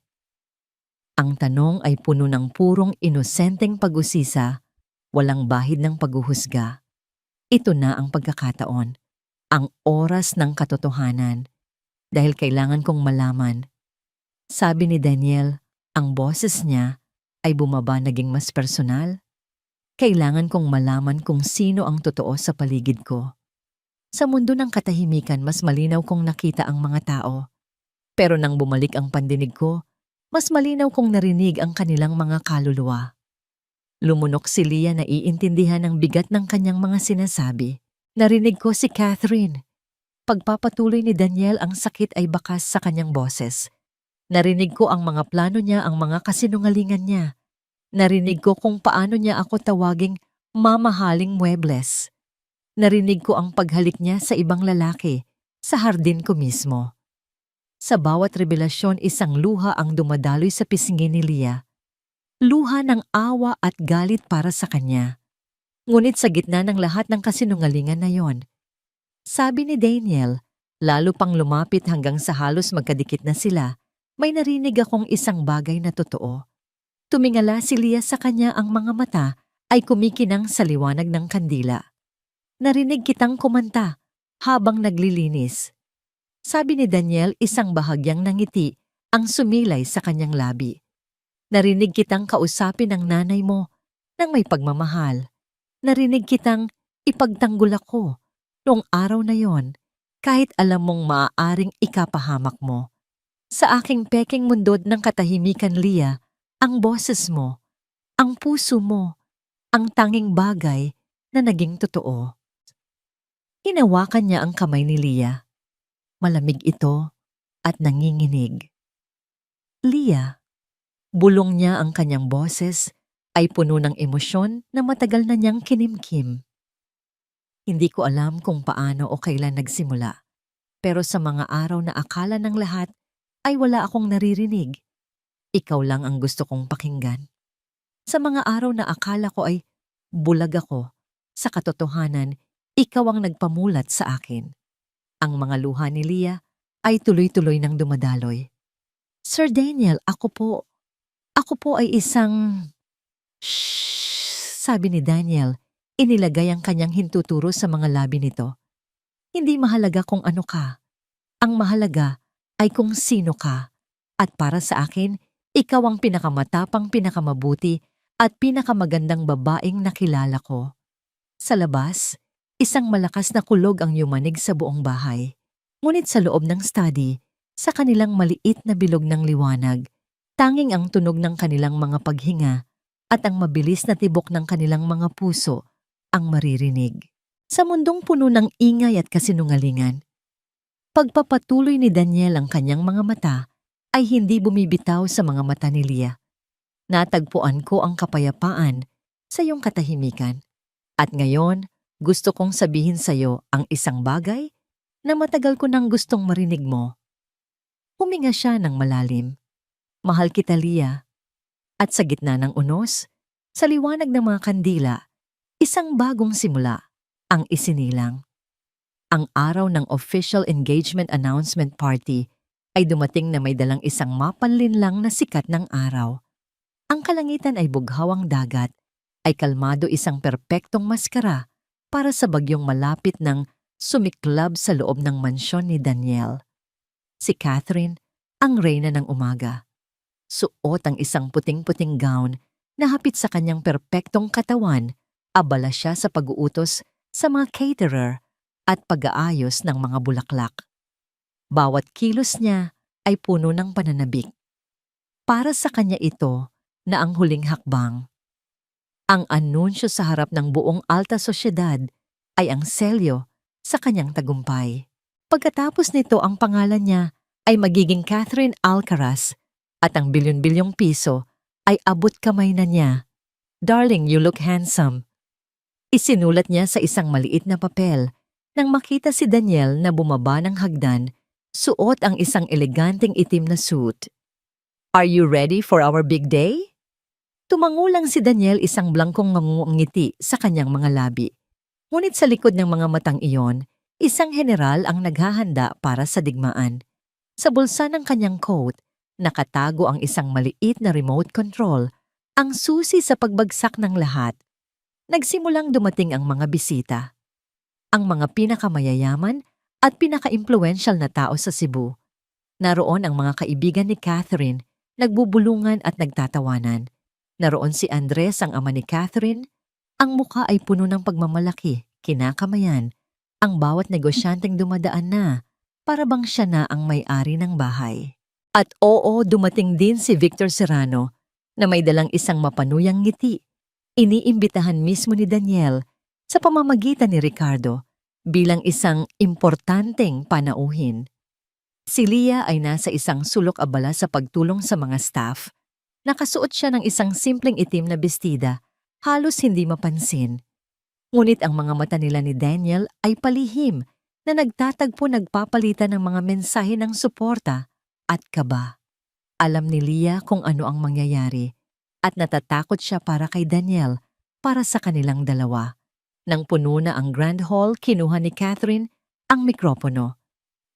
Ang tanong ay puno ng purong inosenteng pag-usisa, walang bahid ng paghuhusga. Ito na ang pagkakataon, ang oras ng katotohanan, dahil kailangan kong malaman. Sabi ni Daniel, ang boses niya ay bumaba, naging mas personal. Kailangan kong malaman kung sino ang totoo sa paligid ko. Sa mundo ng katahimikan, mas malinaw kong nakita ang mga tao. Pero nang bumalik ang pandinig ko, mas malinaw kong narinig ang kanilang mga kaluluwa. Lumunok si Leah, na iintindihan ang bigat ng kanyang mga sinasabi. Narinig ko si Catherine. Pagpapatuloy ni Daniel, ang sakit ay bakas sa kanyang boses. Narinig ko ang mga plano niya, ang mga kasinungalingan niya. Narinig ko kung paano niya ako tawaging mamahaling muebles. Narinig ko ang paghalik niya sa ibang lalaki, sa hardin ko mismo. Sa bawat revelasyon, isang luha ang dumadaloy sa pisngi ni Leah. Luha ng awa at galit para sa kanya. Ngunit sa gitna ng lahat ng kasinungalingan na yon, sabi ni Daniel, lalo pang lumapit hanggang sa halos magkadikit na sila, may narinig akong isang bagay na totoo. Tumingala si Leah sa kanya, ang mga mata ay kumikinang sa liwanag ng kandila. Narinig kitang kumanta habang naglilinis. Sabi ni Daniel, isang bahagyang nangiti ang sumilay sa kanyang labi. Narinig kitang kausapin ng nanay mo nang may pagmamahal. Narinig kitang ipagtanggol ako noong araw na yon, kahit alam mong maaaring ikapahamak mo. Sa aking peking mundo ng katahimikan, Leah, ang boses mo, ang puso mo, ang tanging bagay na naging totoo. Hinawakan niya ang kamay ni Leah. Malamig ito at nanginginig. Leah, bulong niya, ang kanyang boses ay puno ng emosyon na matagal na niyang kinimkim. Hindi ko alam kung paano o kailan nagsimula, pero sa mga araw na akala ng lahat ay wala akong naririnig, ikaw lang ang gusto kong pakinggan. Sa mga araw na akala ko ay bulag ako, sa katotohanan, ikaw ang nagpamulat sa akin. Ang mga luha ni Leah ay tuloy-tuloy nang dumadaloy. Sir Daniel, ako po ay isang... Shhh, sabi ni Daniel, inilagay ang kanyang hintuturo sa mga labi nito. Hindi mahalaga kung ano ka. Ang mahalaga ay kung sino ka. At para sa akin, ikaw ang pinakamatapang, pinakamabuti at pinakamagandang babaeng nakilala ko. Sa labas, isang malakas na kulog ang yumanig sa buong bahay. Ngunit sa loob ng study, sa kanilang maliit na bilog ng liwanag, tanging ang tunog ng kanilang mga paghinga at ang mabilis na tibok ng kanilang mga puso ang maririnig. Sa mundong puno ng ingay at kasinungalingan, pagpapatuloy ni Daniel, ang kanyang mga mata ay hindi bumibitaw sa mga mata ni Leah. Natagpuan ko ang kapayapaan sa iyong katahimikan. At ngayon, gusto kong sabihin sa iyo ang isang bagay na matagal ko nang gustong marinig mo. Huminga siya ng malalim. Mahal kita, Leah. At sa gitna ng unos, sa liwanag ng mga kandila, isang bagong simula ang isinilang. Ang araw ng official engagement announcement party ay dumating na may dalang isang mapanlinlang na sikat ng araw. Ang kalangitan ay bughawang dagat, ay kalmado, isang perpektong maskara para sa bagyong malapit ng sumiklab sa loob ng mansyon ni Daniel. Si Catherine, ang reyna ng umaga. Suot ang isang puting-puting gown na hapit sa kanyang perpektong katawan, abala siya sa pag-uutos sa mga caterer at pag-aayos ng mga bulaklak. Bawat kilos niya ay puno ng pananabik. Para sa kanya ito na ang huling hakbang. Ang anunsyo sa harap ng buong alta sosyedad ay ang selyo sa kanyang tagumpay. Pagkatapos nito, ang pangalan niya ay magiging Catherine Alcaraz at ang bilyon-bilyong piso ay abot kamay na niya. Darling, you look handsome. Isinulat niya sa isang maliit na papel Nang makita si Daniel na bumaba ng hagdan, suot ang isang eleganteng itim na suit. "Are you ready for our big day?" Tumango lang si Daniel, isang blangkong ngiti sa kanyang mga labi. Ngunit sa likod ng mga matang iyon, isang general ang naghahanda para sa digmaan. Sa bulsa ng kanyang coat, nakatago ang isang maliit na remote control, ang susi sa pagbagsak ng lahat. Nagsimulang dumating ang mga bisita. Ang mga pinakamayayaman at pinakaimpluwensyal na tao sa Cebu. Naroon ang mga kaibigan ni Catherine, nagbubulungan at nagtatawanan. Naroon si Andres, ang ama ni Catherine. Ang mukha ay puno ng pagmamalaki, kinakamayan. Ang bawat negosyanteng dumadaan na, para bang siya na ang may-ari ng bahay. At oo, dumating din si Victor Serrano, na may dalang isang mapanuyang ngiti. Iniimbitahan mismo ni Daniel sa pamamagitan ni Ricardo bilang isang importanteng panauhin. Si Leah ay nasa isang sulok-abala sa pagtulong sa mga staff. Nakasuot siya ng isang simpleng itim na bestida, halos hindi mapansin. Ngunit ang mga mata nila ni Daniel ay palihim na nagpapalitan ng mga mensahe ng suporta at kaba. Alam ni Leah kung ano ang mangyayari at natatakot siya para kay Daniel, para sa kanilang dalawa. Nang puno na ang Grand Hall, kinuha ni Catherine ang mikropono.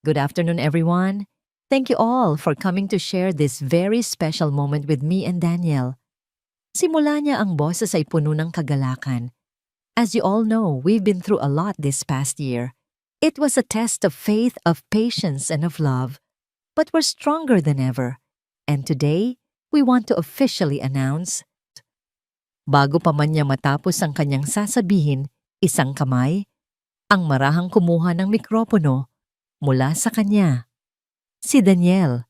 "Good afternoon, everyone. Thank you all for coming to share this very special moment with me and Daniel." Simula niya, ang boses ay puno ng kagalakan. "As you all know, we've been through a lot this past year. It was a test of faith, of patience, and of love. But we're stronger than ever. And today, we want to officially announce..." Bago pa man niya matapos ang kanyang sasabihin, isang kamay ang marahang kumuha ng mikropono mula sa kanya. Si Daniel,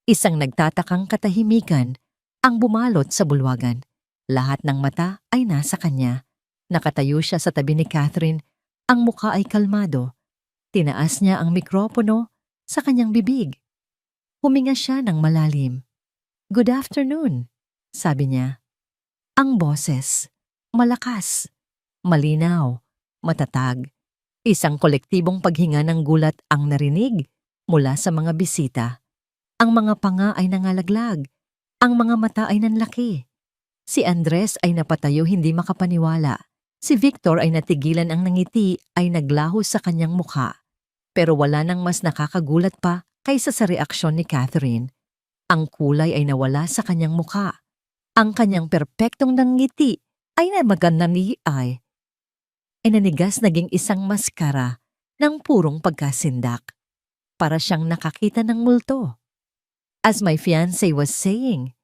isang nagtatakang katahimikan, ang bumalot sa bulwagan. Lahat ng mata ay nasa kanya. Nakatayo siya sa tabi ni Catherine, ang mukha ay kalmado. Tinaas niya ang mikropono sa kanyang bibig. Huminga siya ng malalim. "Good afternoon," sabi niya. Ang boses, malakas, malinaw, matatag. Isang kolektibong paghinga ng gulat ang narinig mula sa mga bisita. Ang mga panga ay nangalaglag, ang mga mata ay nanlaki. Si Andres ay napatayo, hindi makapaniwala. Si Victor ay natigilan, ang nangiti ay naglaho sa kanyang mukha. Pero wala nang mas nakakagulat pa kaysa sa reaksyon ni Catherine. Ang kulay ay nawala sa kanyang mukha. Ang kanyang perpektong ngiti ay magandang ay nanigas, naging isang maskara ng purong pagkasindak. Para siyang nakakita ng multo. As my fiancé was saying,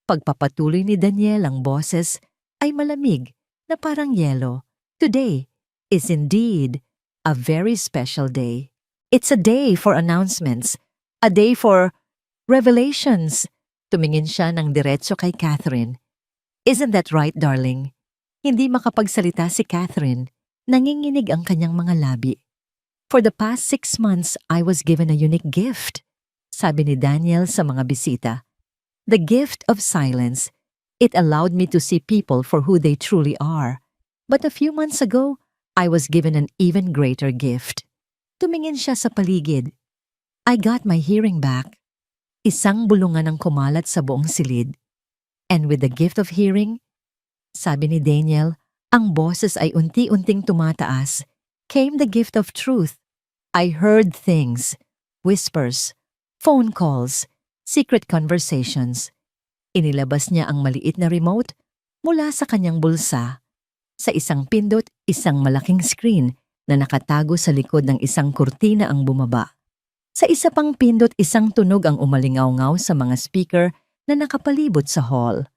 pagpapatuloy ni Daniel, ang boses ay malamig na parang yelo. Today is indeed a very special day. It's a day for announcements, a day for revelations. Tumingin siya ng diretso kay Catherine. "Isn't that right, darling?" Hindi makapagsalita si Catherine. Nanginginig ang kanyang mga labi. "For the past 6 months, I was given a unique gift," sabi ni Daniel sa mga bisita. "The gift of silence. It allowed me to see people for who they truly are. But a few months ago, I was given an even greater gift." Tumingin siya sa paligid. "I got my hearing back." Isang bulungan ang kumalat sa buong silid. "And with the gift of hearing," sabi ni Daniel, ang boses ay unti-unting tumataas, "came the gift of truth. I heard things, whispers, phone calls, secret conversations." Inilabas niya ang maliit na remote mula sa kanyang bulsa. Sa isang pindot, isang malaking screen na nakatago sa likod ng isang kurtina ang bumaba. Sa isa pang pindot, isang tunog ang umalingaw-ngaw sa mga speaker na nakapalibot sa hall.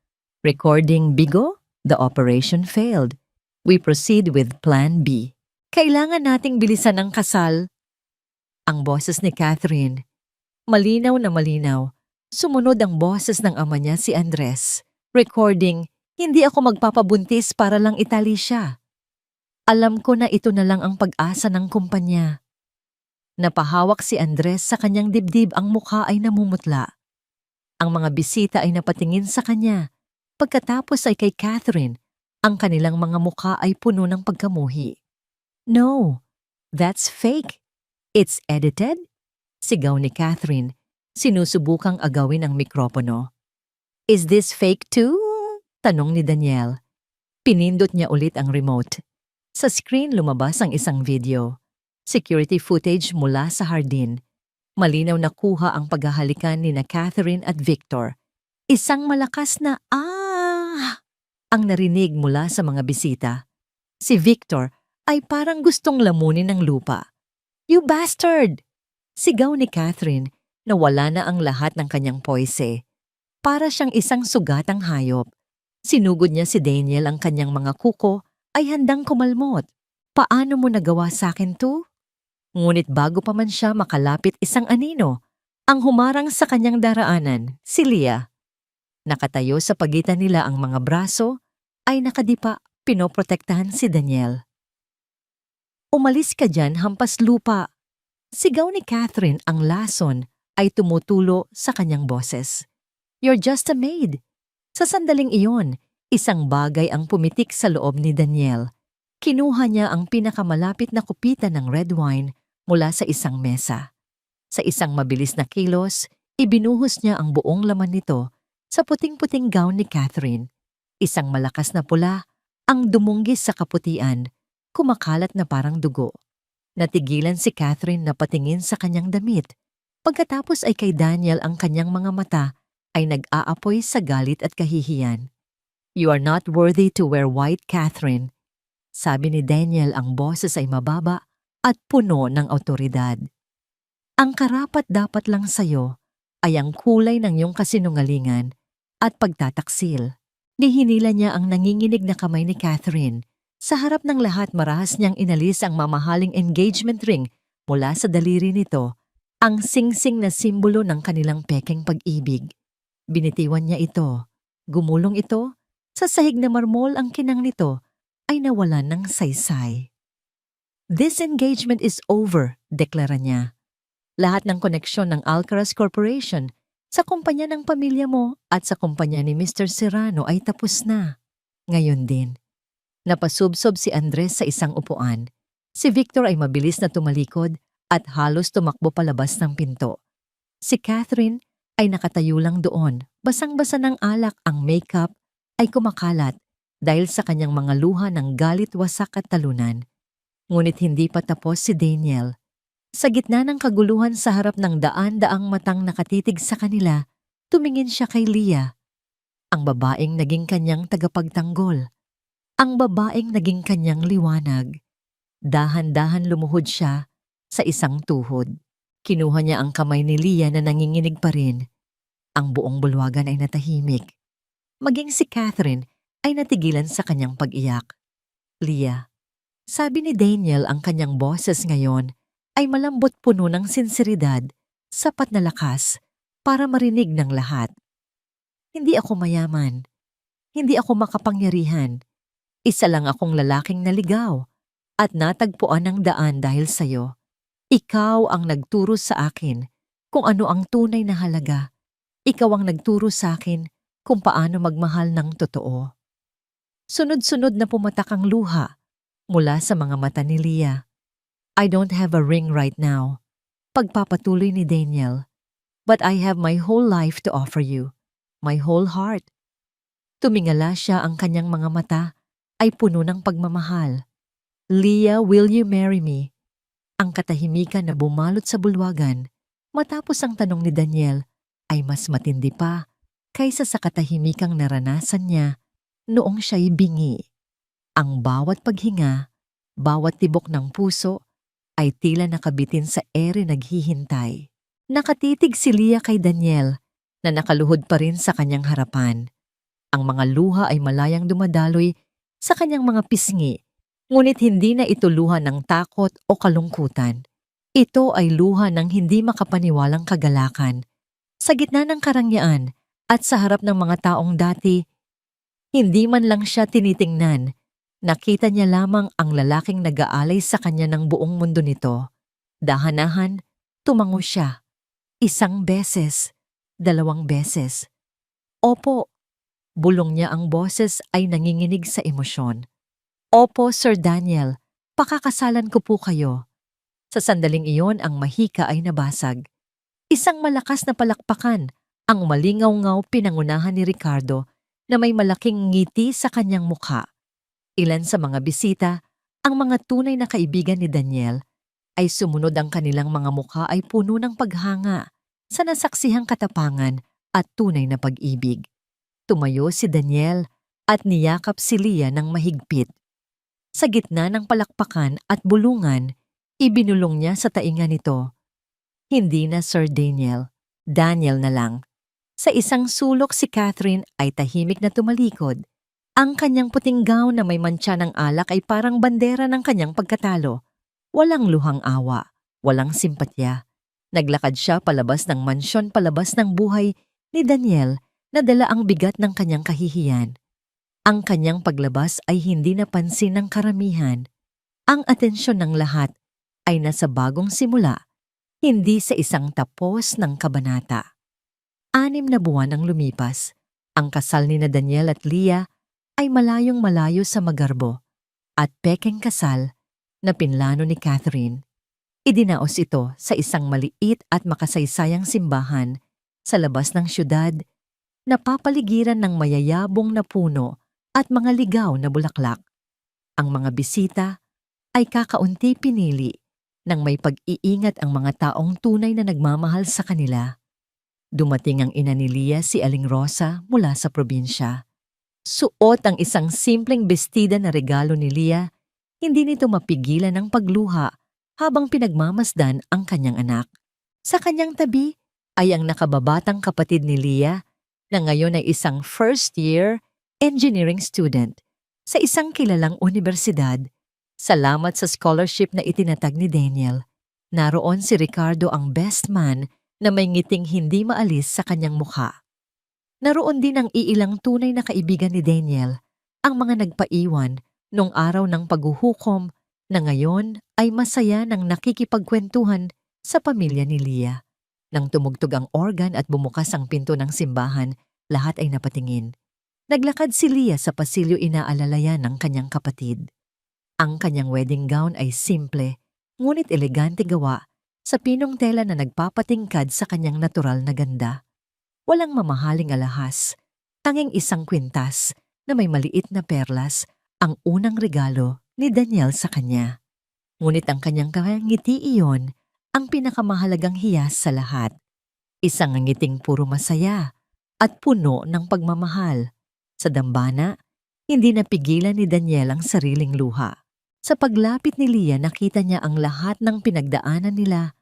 "Recording bigo, the operation failed. We proceed with Plan B. Kailangan nating bilisan ang kasal." Ang boses ni Catherine, malinaw na malinaw. Sumunod ang boses ng ama niya, si Andres. Recording, "Hindi ako magpapabuntis para lang itali siya. Alam ko na ito na lang ang pag-asa ng kumpanya." Napahawak si Andres sa kanyang dibdib, ang mukha ay namumutla. Ang mga bisita ay napatingin sa kanya. Pagkatapos ay kay Catherine, ang kanilang mga mukha ay puno ng pagkamuhi. "No, That's fake. It's edited? Sigaw ni Catherine, sinusubukang agawin ang mikropono. Is this fake too? Tanong ni Daniel. Pinindot niya ulit ang remote. Sa screen lumabas ang isang video. Security footage mula sa hardin. Malinaw na kuha ang paghahalikan ni na Catherine at Victor. Isang malakas na ang narinig mula sa mga bisita. Si Victor ay parang gustong lamunin ng lupa. You bastard! Sigaw ni Catherine na wala na ang lahat ng kanyang poise. Para siyang isang sugatang hayop. Sinugod niya si Daniel ang kanyang mga kuko ay handang kumalmot. Paano mo nagawa sa akin to? Ngunit bago pa man siya makalapit isang anino, ang humarang sa kanyang daraanan, si Leah. Nakatayo sa pagitan nila ang mga braso, ay nakadipa, pinoprotektahan si Daniel. Umalis ka dyan, hampas lupa. Sigaw ni Catherine ang lason ay tumutulo sa kanyang boses. You're just a maid. Sa sandaling iyon, isang bagay ang pumitik sa loob ni Daniel. Kinuha niya ang pinakamalapit na kupitan ng red wine mula sa isang mesa. Sa isang mabilis na kilos, ibinuhos niya ang buong laman nito sa puting-puting gown ni Catherine. Isang malakas na pula ang dumunggis sa kaputian, kumakalat na parang dugo. Natigilan si Catherine na patingin sa kanyang damit. Pagkatapos ay kay Daniel ang kanyang mga mata ay nag-aapoy sa galit at kahihiyan. You are not worthy to wear white, Catherine. Sabi ni Daniel, ang boses ay mababa at puno ng awtoridad. Ang karapat dapat lang sayo ay ang kulay ng iyong kasinungalingan at pagtataksil. Nihinila niya ang nanginginig na kamay ni Catherine. Sa harap ng lahat marahas niyang inalis ang mamahaling engagement ring mula sa daliri nito, ang singsing na simbolo ng kanilang pekeng pag-ibig. Binitiwan niya ito. Gumulong ito. Sa sahig na marmol ang kinang nito ay nawalan ng saysay. This engagement is over, deklara niya. Lahat ng koneksyon ng Alcaraz Corporation sa kumpanya ng pamilya mo at sa kumpanya ni Mr. Serrano ay tapos na. Ngayon din. Napasubsob si Andres sa isang upuan. Si Victor ay mabilis na tumalikod at halos tumakbo palabas ng pinto. Si Catherine ay nakatayo lang doon. Basang-basa ng alak, ang makeup ay kumakalat dahil sa kanyang mga luha ng galit, wasak at talunan. Ngunit hindi pa tapos si Daniel. Sa gitna ng kaguluhan sa harap ng daan-daang matang nakatitig sa kanila, tumingin siya kay Leah. Ang babaeng naging kanyang tagapagtanggol. Ang babaeng naging kanyang liwanag. Dahan-dahan lumuhod siya sa isang tuhod. Kinuha niya ang kamay ni Leah na nanginginig pa rin. Ang buong bulwagan ay natahimik. Maging si Catherine ay natigilan sa kanyang pag-iyak. Leah, sabi ni Daniel, ang kanyang boses ngayon ay malambot, puno ng sinseridad, sapat na lakas para marinig ng lahat. Hindi ako mayaman. Hindi ako makapangyarihan. Isa lang akong lalaking naligaw at natagpuan ng daan dahil sayo. Ikaw ang nagturo sa akin kung ano ang tunay na halaga. Ikaw ang nagturo sa akin kung paano magmahal ng totoo. Sunod-sunod na pumatak ang luha mula sa mga mata ni Leah. I don't have a ring right now. Pagpapatuloy ni Daniel. But I have my whole life to offer you. My whole heart. Tumingala siya, ang kanyang mga mata ay puno ng pagmamahal. Leah, will you marry me? Ang katahimikan na bumalot sa bulwagan matapos ang tanong ni Daniel ay mas matindi pa kaysa sa katahimikang naranasan niya noong siya'y bingi. Ang bawat paghinga, bawat tibok ng puso ay tila nakabitin sa ere naghihintay. Nakatitig si Leah kay Daniel na nakaluhod pa rin sa kanyang harapan. Ang mga luha ay malayang dumadaloy sa kanyang mga pisngi, ngunit hindi na ito luha ng takot o kalungkutan. Ito ay luha ng hindi makapaniwalang kagalakan. Sa gitna ng karangyaan at sa harap ng mga taong dati, hindi man lang siya tinitingnan. Nakita niya lamang ang lalaking nag-aalay sa kanya ng buong mundo nito. Dahan-dahan, tumango siya. 1 beses, 2 beses. Opo, bulong niya, ang boses ay nanginginig sa emosyon. Opo, Sir Daniel, pakakasalan ko po kayo. Sa sandaling iyon ang mahika ay nabasag. Isang malakas na palakpakan ang malingaw-ngaw pinangunahan ni Ricardo na may malaking ngiti sa kanyang mukha. Ilan sa mga bisita, ang mga tunay na kaibigan ni Daniel, ay sumunod ang kanilang mga mukha ay puno ng paghanga sa nasaksihang katapangan at tunay na pag-ibig. Tumayo si Daniel at niyakap si Leah ng mahigpit. Sa gitna ng palakpakan at bulungan, ibinulong niya sa tainga nito. Hindi na Sir Daniel, Daniel na lang. Sa isang sulok si Catherine ay tahimik na tumalikod. Ang kanyang puting gown na may mantsa ng alak ay parang bandera ng kanyang pagkatalo. Walang luhang awa, walang simpatya. Naglakad siya palabas ng mansyon, palabas ng buhay ni Daniel na dala ang bigat ng kanyang kahihiyan. Ang kanyang paglabas ay hindi napansin ng karamihan. Ang atensyon ng lahat ay nasa bagong simula, hindi sa isang tapos ng kabanata. 6 na buwan ang lumipas. Ang kasal ni na Daniel at Leah ay malayong malayo sa Magarbo at pekeng kasal na pinlano ni Catherine. Idinaos ito sa isang maliit at makasaysayang simbahan sa labas ng syudad na papaligiran ng mayayabong na puno at mga ligaw na bulaklak. Ang mga bisita ay kakaunti pinili nang may pag-iingat ang mga taong tunay na nagmamahal sa kanila. Dumating ang ina ni Leah, si Aling Rosa, mula sa probinsya. Suot ang isang simpleng bestida na regalo ni Leah, hindi nito mapigilan ang pagluha habang pinagmamasdan ang kanyang anak. Sa kanyang tabi ay ang nakababatang kapatid ni Leah na ngayon ay isang first-year engineering student sa isang kilalang universidad. Salamat sa scholarship na itinatag ni Daniel. Naroon si Ricardo, ang best man na may ngiting hindi maalis sa kanyang mukha. Naroon din ang iilang tunay na kaibigan ni Daniel, ang mga nagpaiwan nung araw ng paghuhukom na ngayon ay masaya ng nakikipagkwentuhan sa pamilya ni Leah. Nang tumugtog ang organ at bumukas ang pinto ng simbahan, lahat ay napatingin. Naglakad si Leah sa pasilyo, inaalalayan ng kanyang kapatid. Ang kanyang wedding gown ay simple, ngunit elegante gawa sa pinong tela na nagpapatingkad sa kanyang natural na ganda. Walang mamahaling alahas, tanging isang kwintas na may maliit na perlas ang unang regalo ni Daniel sa kanya. Ngunit ang kanyang ngiti iyon ang pinakamahalagang hiyas sa lahat. Isang ngiting puro masaya at puno ng pagmamahal. Sa dambana, hindi napigilan ni Daniel ang sariling luha. Sa paglapit ni Leah, nakita niya ang lahat ng pinagdaanan nila,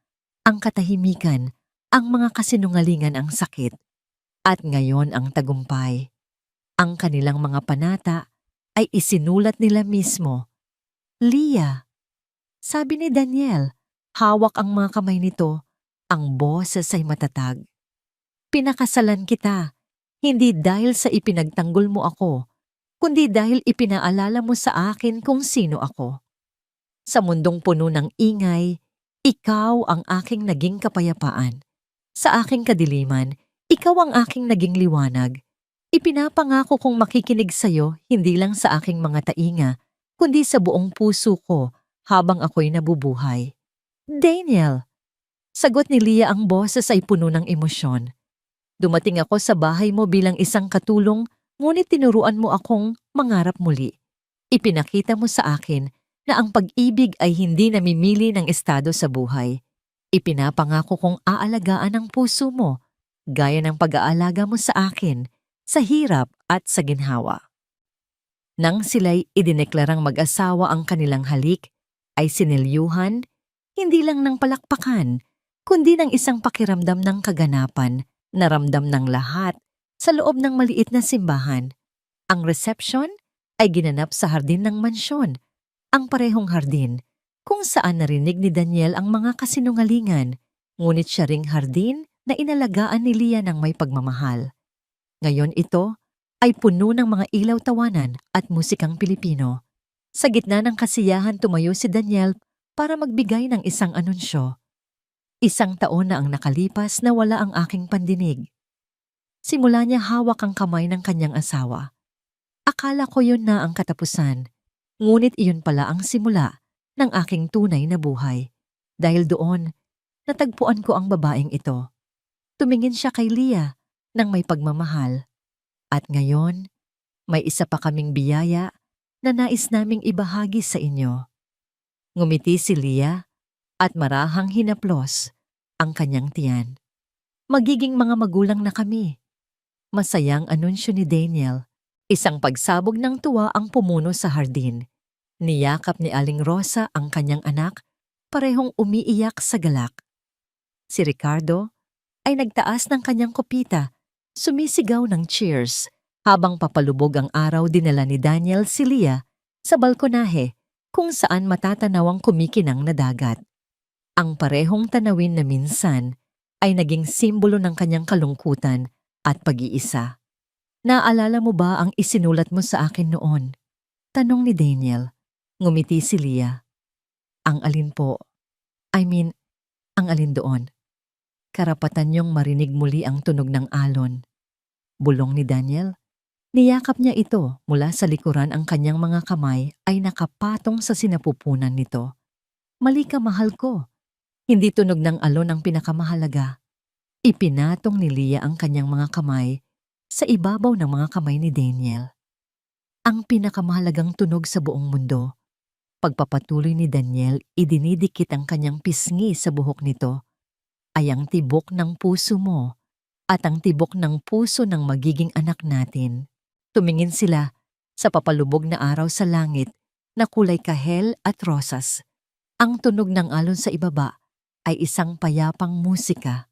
ang katahimikan, ang mga kasinungalingan, ang sakit, at ngayon ang tagumpay. Ang kanilang mga panata ay isinulat nila mismo. Leah, sabi ni Daniel, hawak ang mga kamay nito, ang boses ay matatag. Pinakasalan kita, hindi dahil sa ipinagtanggol mo ako, kundi dahil ipinaalala mo sa akin kung sino ako. Sa mundong puno ng ingay, ikaw ang aking naging kapayapaan. Sa aking kadiliman, ikaw ang aking naging liwanag. Ipinapangako kong makikinig sa'yo hindi lang sa aking mga tainga, kundi sa buong puso ko habang ako'y nabubuhay. Daniel! Sagot ni Leah, ang boses ay puno ng emosyon. Dumating ako sa bahay mo bilang isang katulong, ngunit tinuruan mo akong mangarap muli. Ipinakita mo sa akin na ang pag-ibig ay hindi namimili ng estado sa buhay. Ipinapangako kong aalagaan ang puso mo, gaya ng pag-aalaga mo sa akin, sa hirap at sa ginhawa. Nang sila'y idineklarang mag-asawa, ang kanilang halik ay sinilyuhan, hindi lang ng palakpakan, kundi ng isang pakiramdam ng kaganapan na ramdam ng lahat sa loob ng maliit na simbahan. Ang reception ay ginanap sa hardin ng mansyon, ang parehong hardin kung saan narinig ni Daniel ang mga kasinungalingan, ngunit siya ring hardin na inalagaan ni Leah ng may pagmamahal. Ngayon ito ay puno ng mga ilaw, tawanan at musikang Pilipino. Sa gitna ng kasiyahan, tumayo si Daniel para magbigay ng isang anunsyo. 1 taon na ang nakalipas na wala ang aking pandinig. Simula niya hawak ang kamay ng kanyang asawa. Akala ko yun na ang katapusan, ngunit iyon pala ang simula ng aking tunay na buhay. Dahil doon, natagpuan ko ang babaeng ito. Tumingin siya kay Leah ng may pagmamahal. At ngayon, may isa pa kaming biyaya na nais naming ibahagi sa inyo. Ngumiti si Leah at marahang hinaplos ang kanyang tiyan. Magiging mga magulang na kami. Masayang anunsyo ni Daniel. Isang pagsabog ng tuwa ang pumuno sa hardin. Niyakap ni Aling Rosa ang kanyang anak, parehong umiiyak sa galak. Si Ricardo ay nagtaas ng kanyang kopita, sumisigaw ng cheers. Habang papalubog ang araw, dinala ni Daniel si Leah sa balkonahe kung saan matatanaw ang kumikinang na dagat. Ang parehong tanawin na minsan ay naging simbolo ng kanyang kalungkutan at pag-iisa. Naalala mo ba ang isinulat mo sa akin noon? Tanong ni Daniel. Ngumiti si Leah. Ang alin po? Ang alin doon? Karapatan niyong marinig muli ang tunog ng alon. Bulong ni Daniel. Niyakap niya ito mula sa likuran, ang kanyang mga kamay ay nakapatong sa sinapupunan nito. Mali ka, mahal ko. Hindi tunog ng alon ang pinakamahalaga. Ipinatong ni Leah ang kanyang mga kamay sa ibabaw ng mga kamay ni Daniel. Ang pinakamahalagang tunog sa buong mundo. Pagpapatuloy ni Daniel, idinidikit ang kanyang pisngi sa buhok nito, ay ang tibok ng puso mo at ang tibok ng puso ng magiging anak natin. Tumingin sila sa papalubog na araw sa langit na kulay kahel at rosas. Ang tunog ng alon sa ibaba ay isang payapang musika.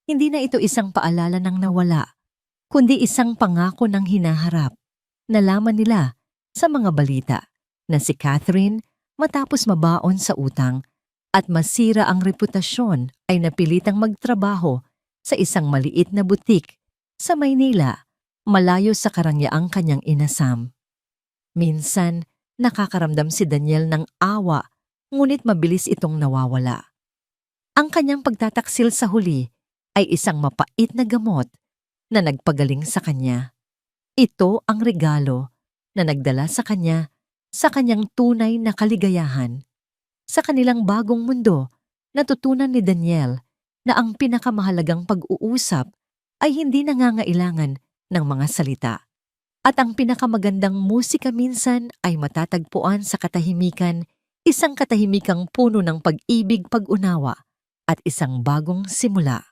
Hindi na ito isang paalala ng nawala, kundi isang pangako ng hinaharap. Nalaman nila sa mga balita na si Catherine, matapos mabaon sa utang at masira ang reputasyon, ay napilitang magtrabaho sa isang maliit na butik sa Maynila, malayo sa karangyaang kanyang inasam. Minsan, nakakaramdam si Daniel ng awa, ngunit mabilis itong nawawala. Ang kanyang pagtataksil sa huli ay isang mapait na gamot na nagpagaling sa kanya. Ito ang regalo na nagdala sa kanya sa kanyang tunay na kaligayahan. Sa kanilang bagong mundo, natutunan ni Daniel na ang pinakamahalagang pag-uusap ay hindi nangangailangan ng mga salita. At ang pinakamagandang musika minsan ay matatagpuan sa katahimikan, isang katahimikang puno ng pag-ibig, pag-unawa at isang bagong simula.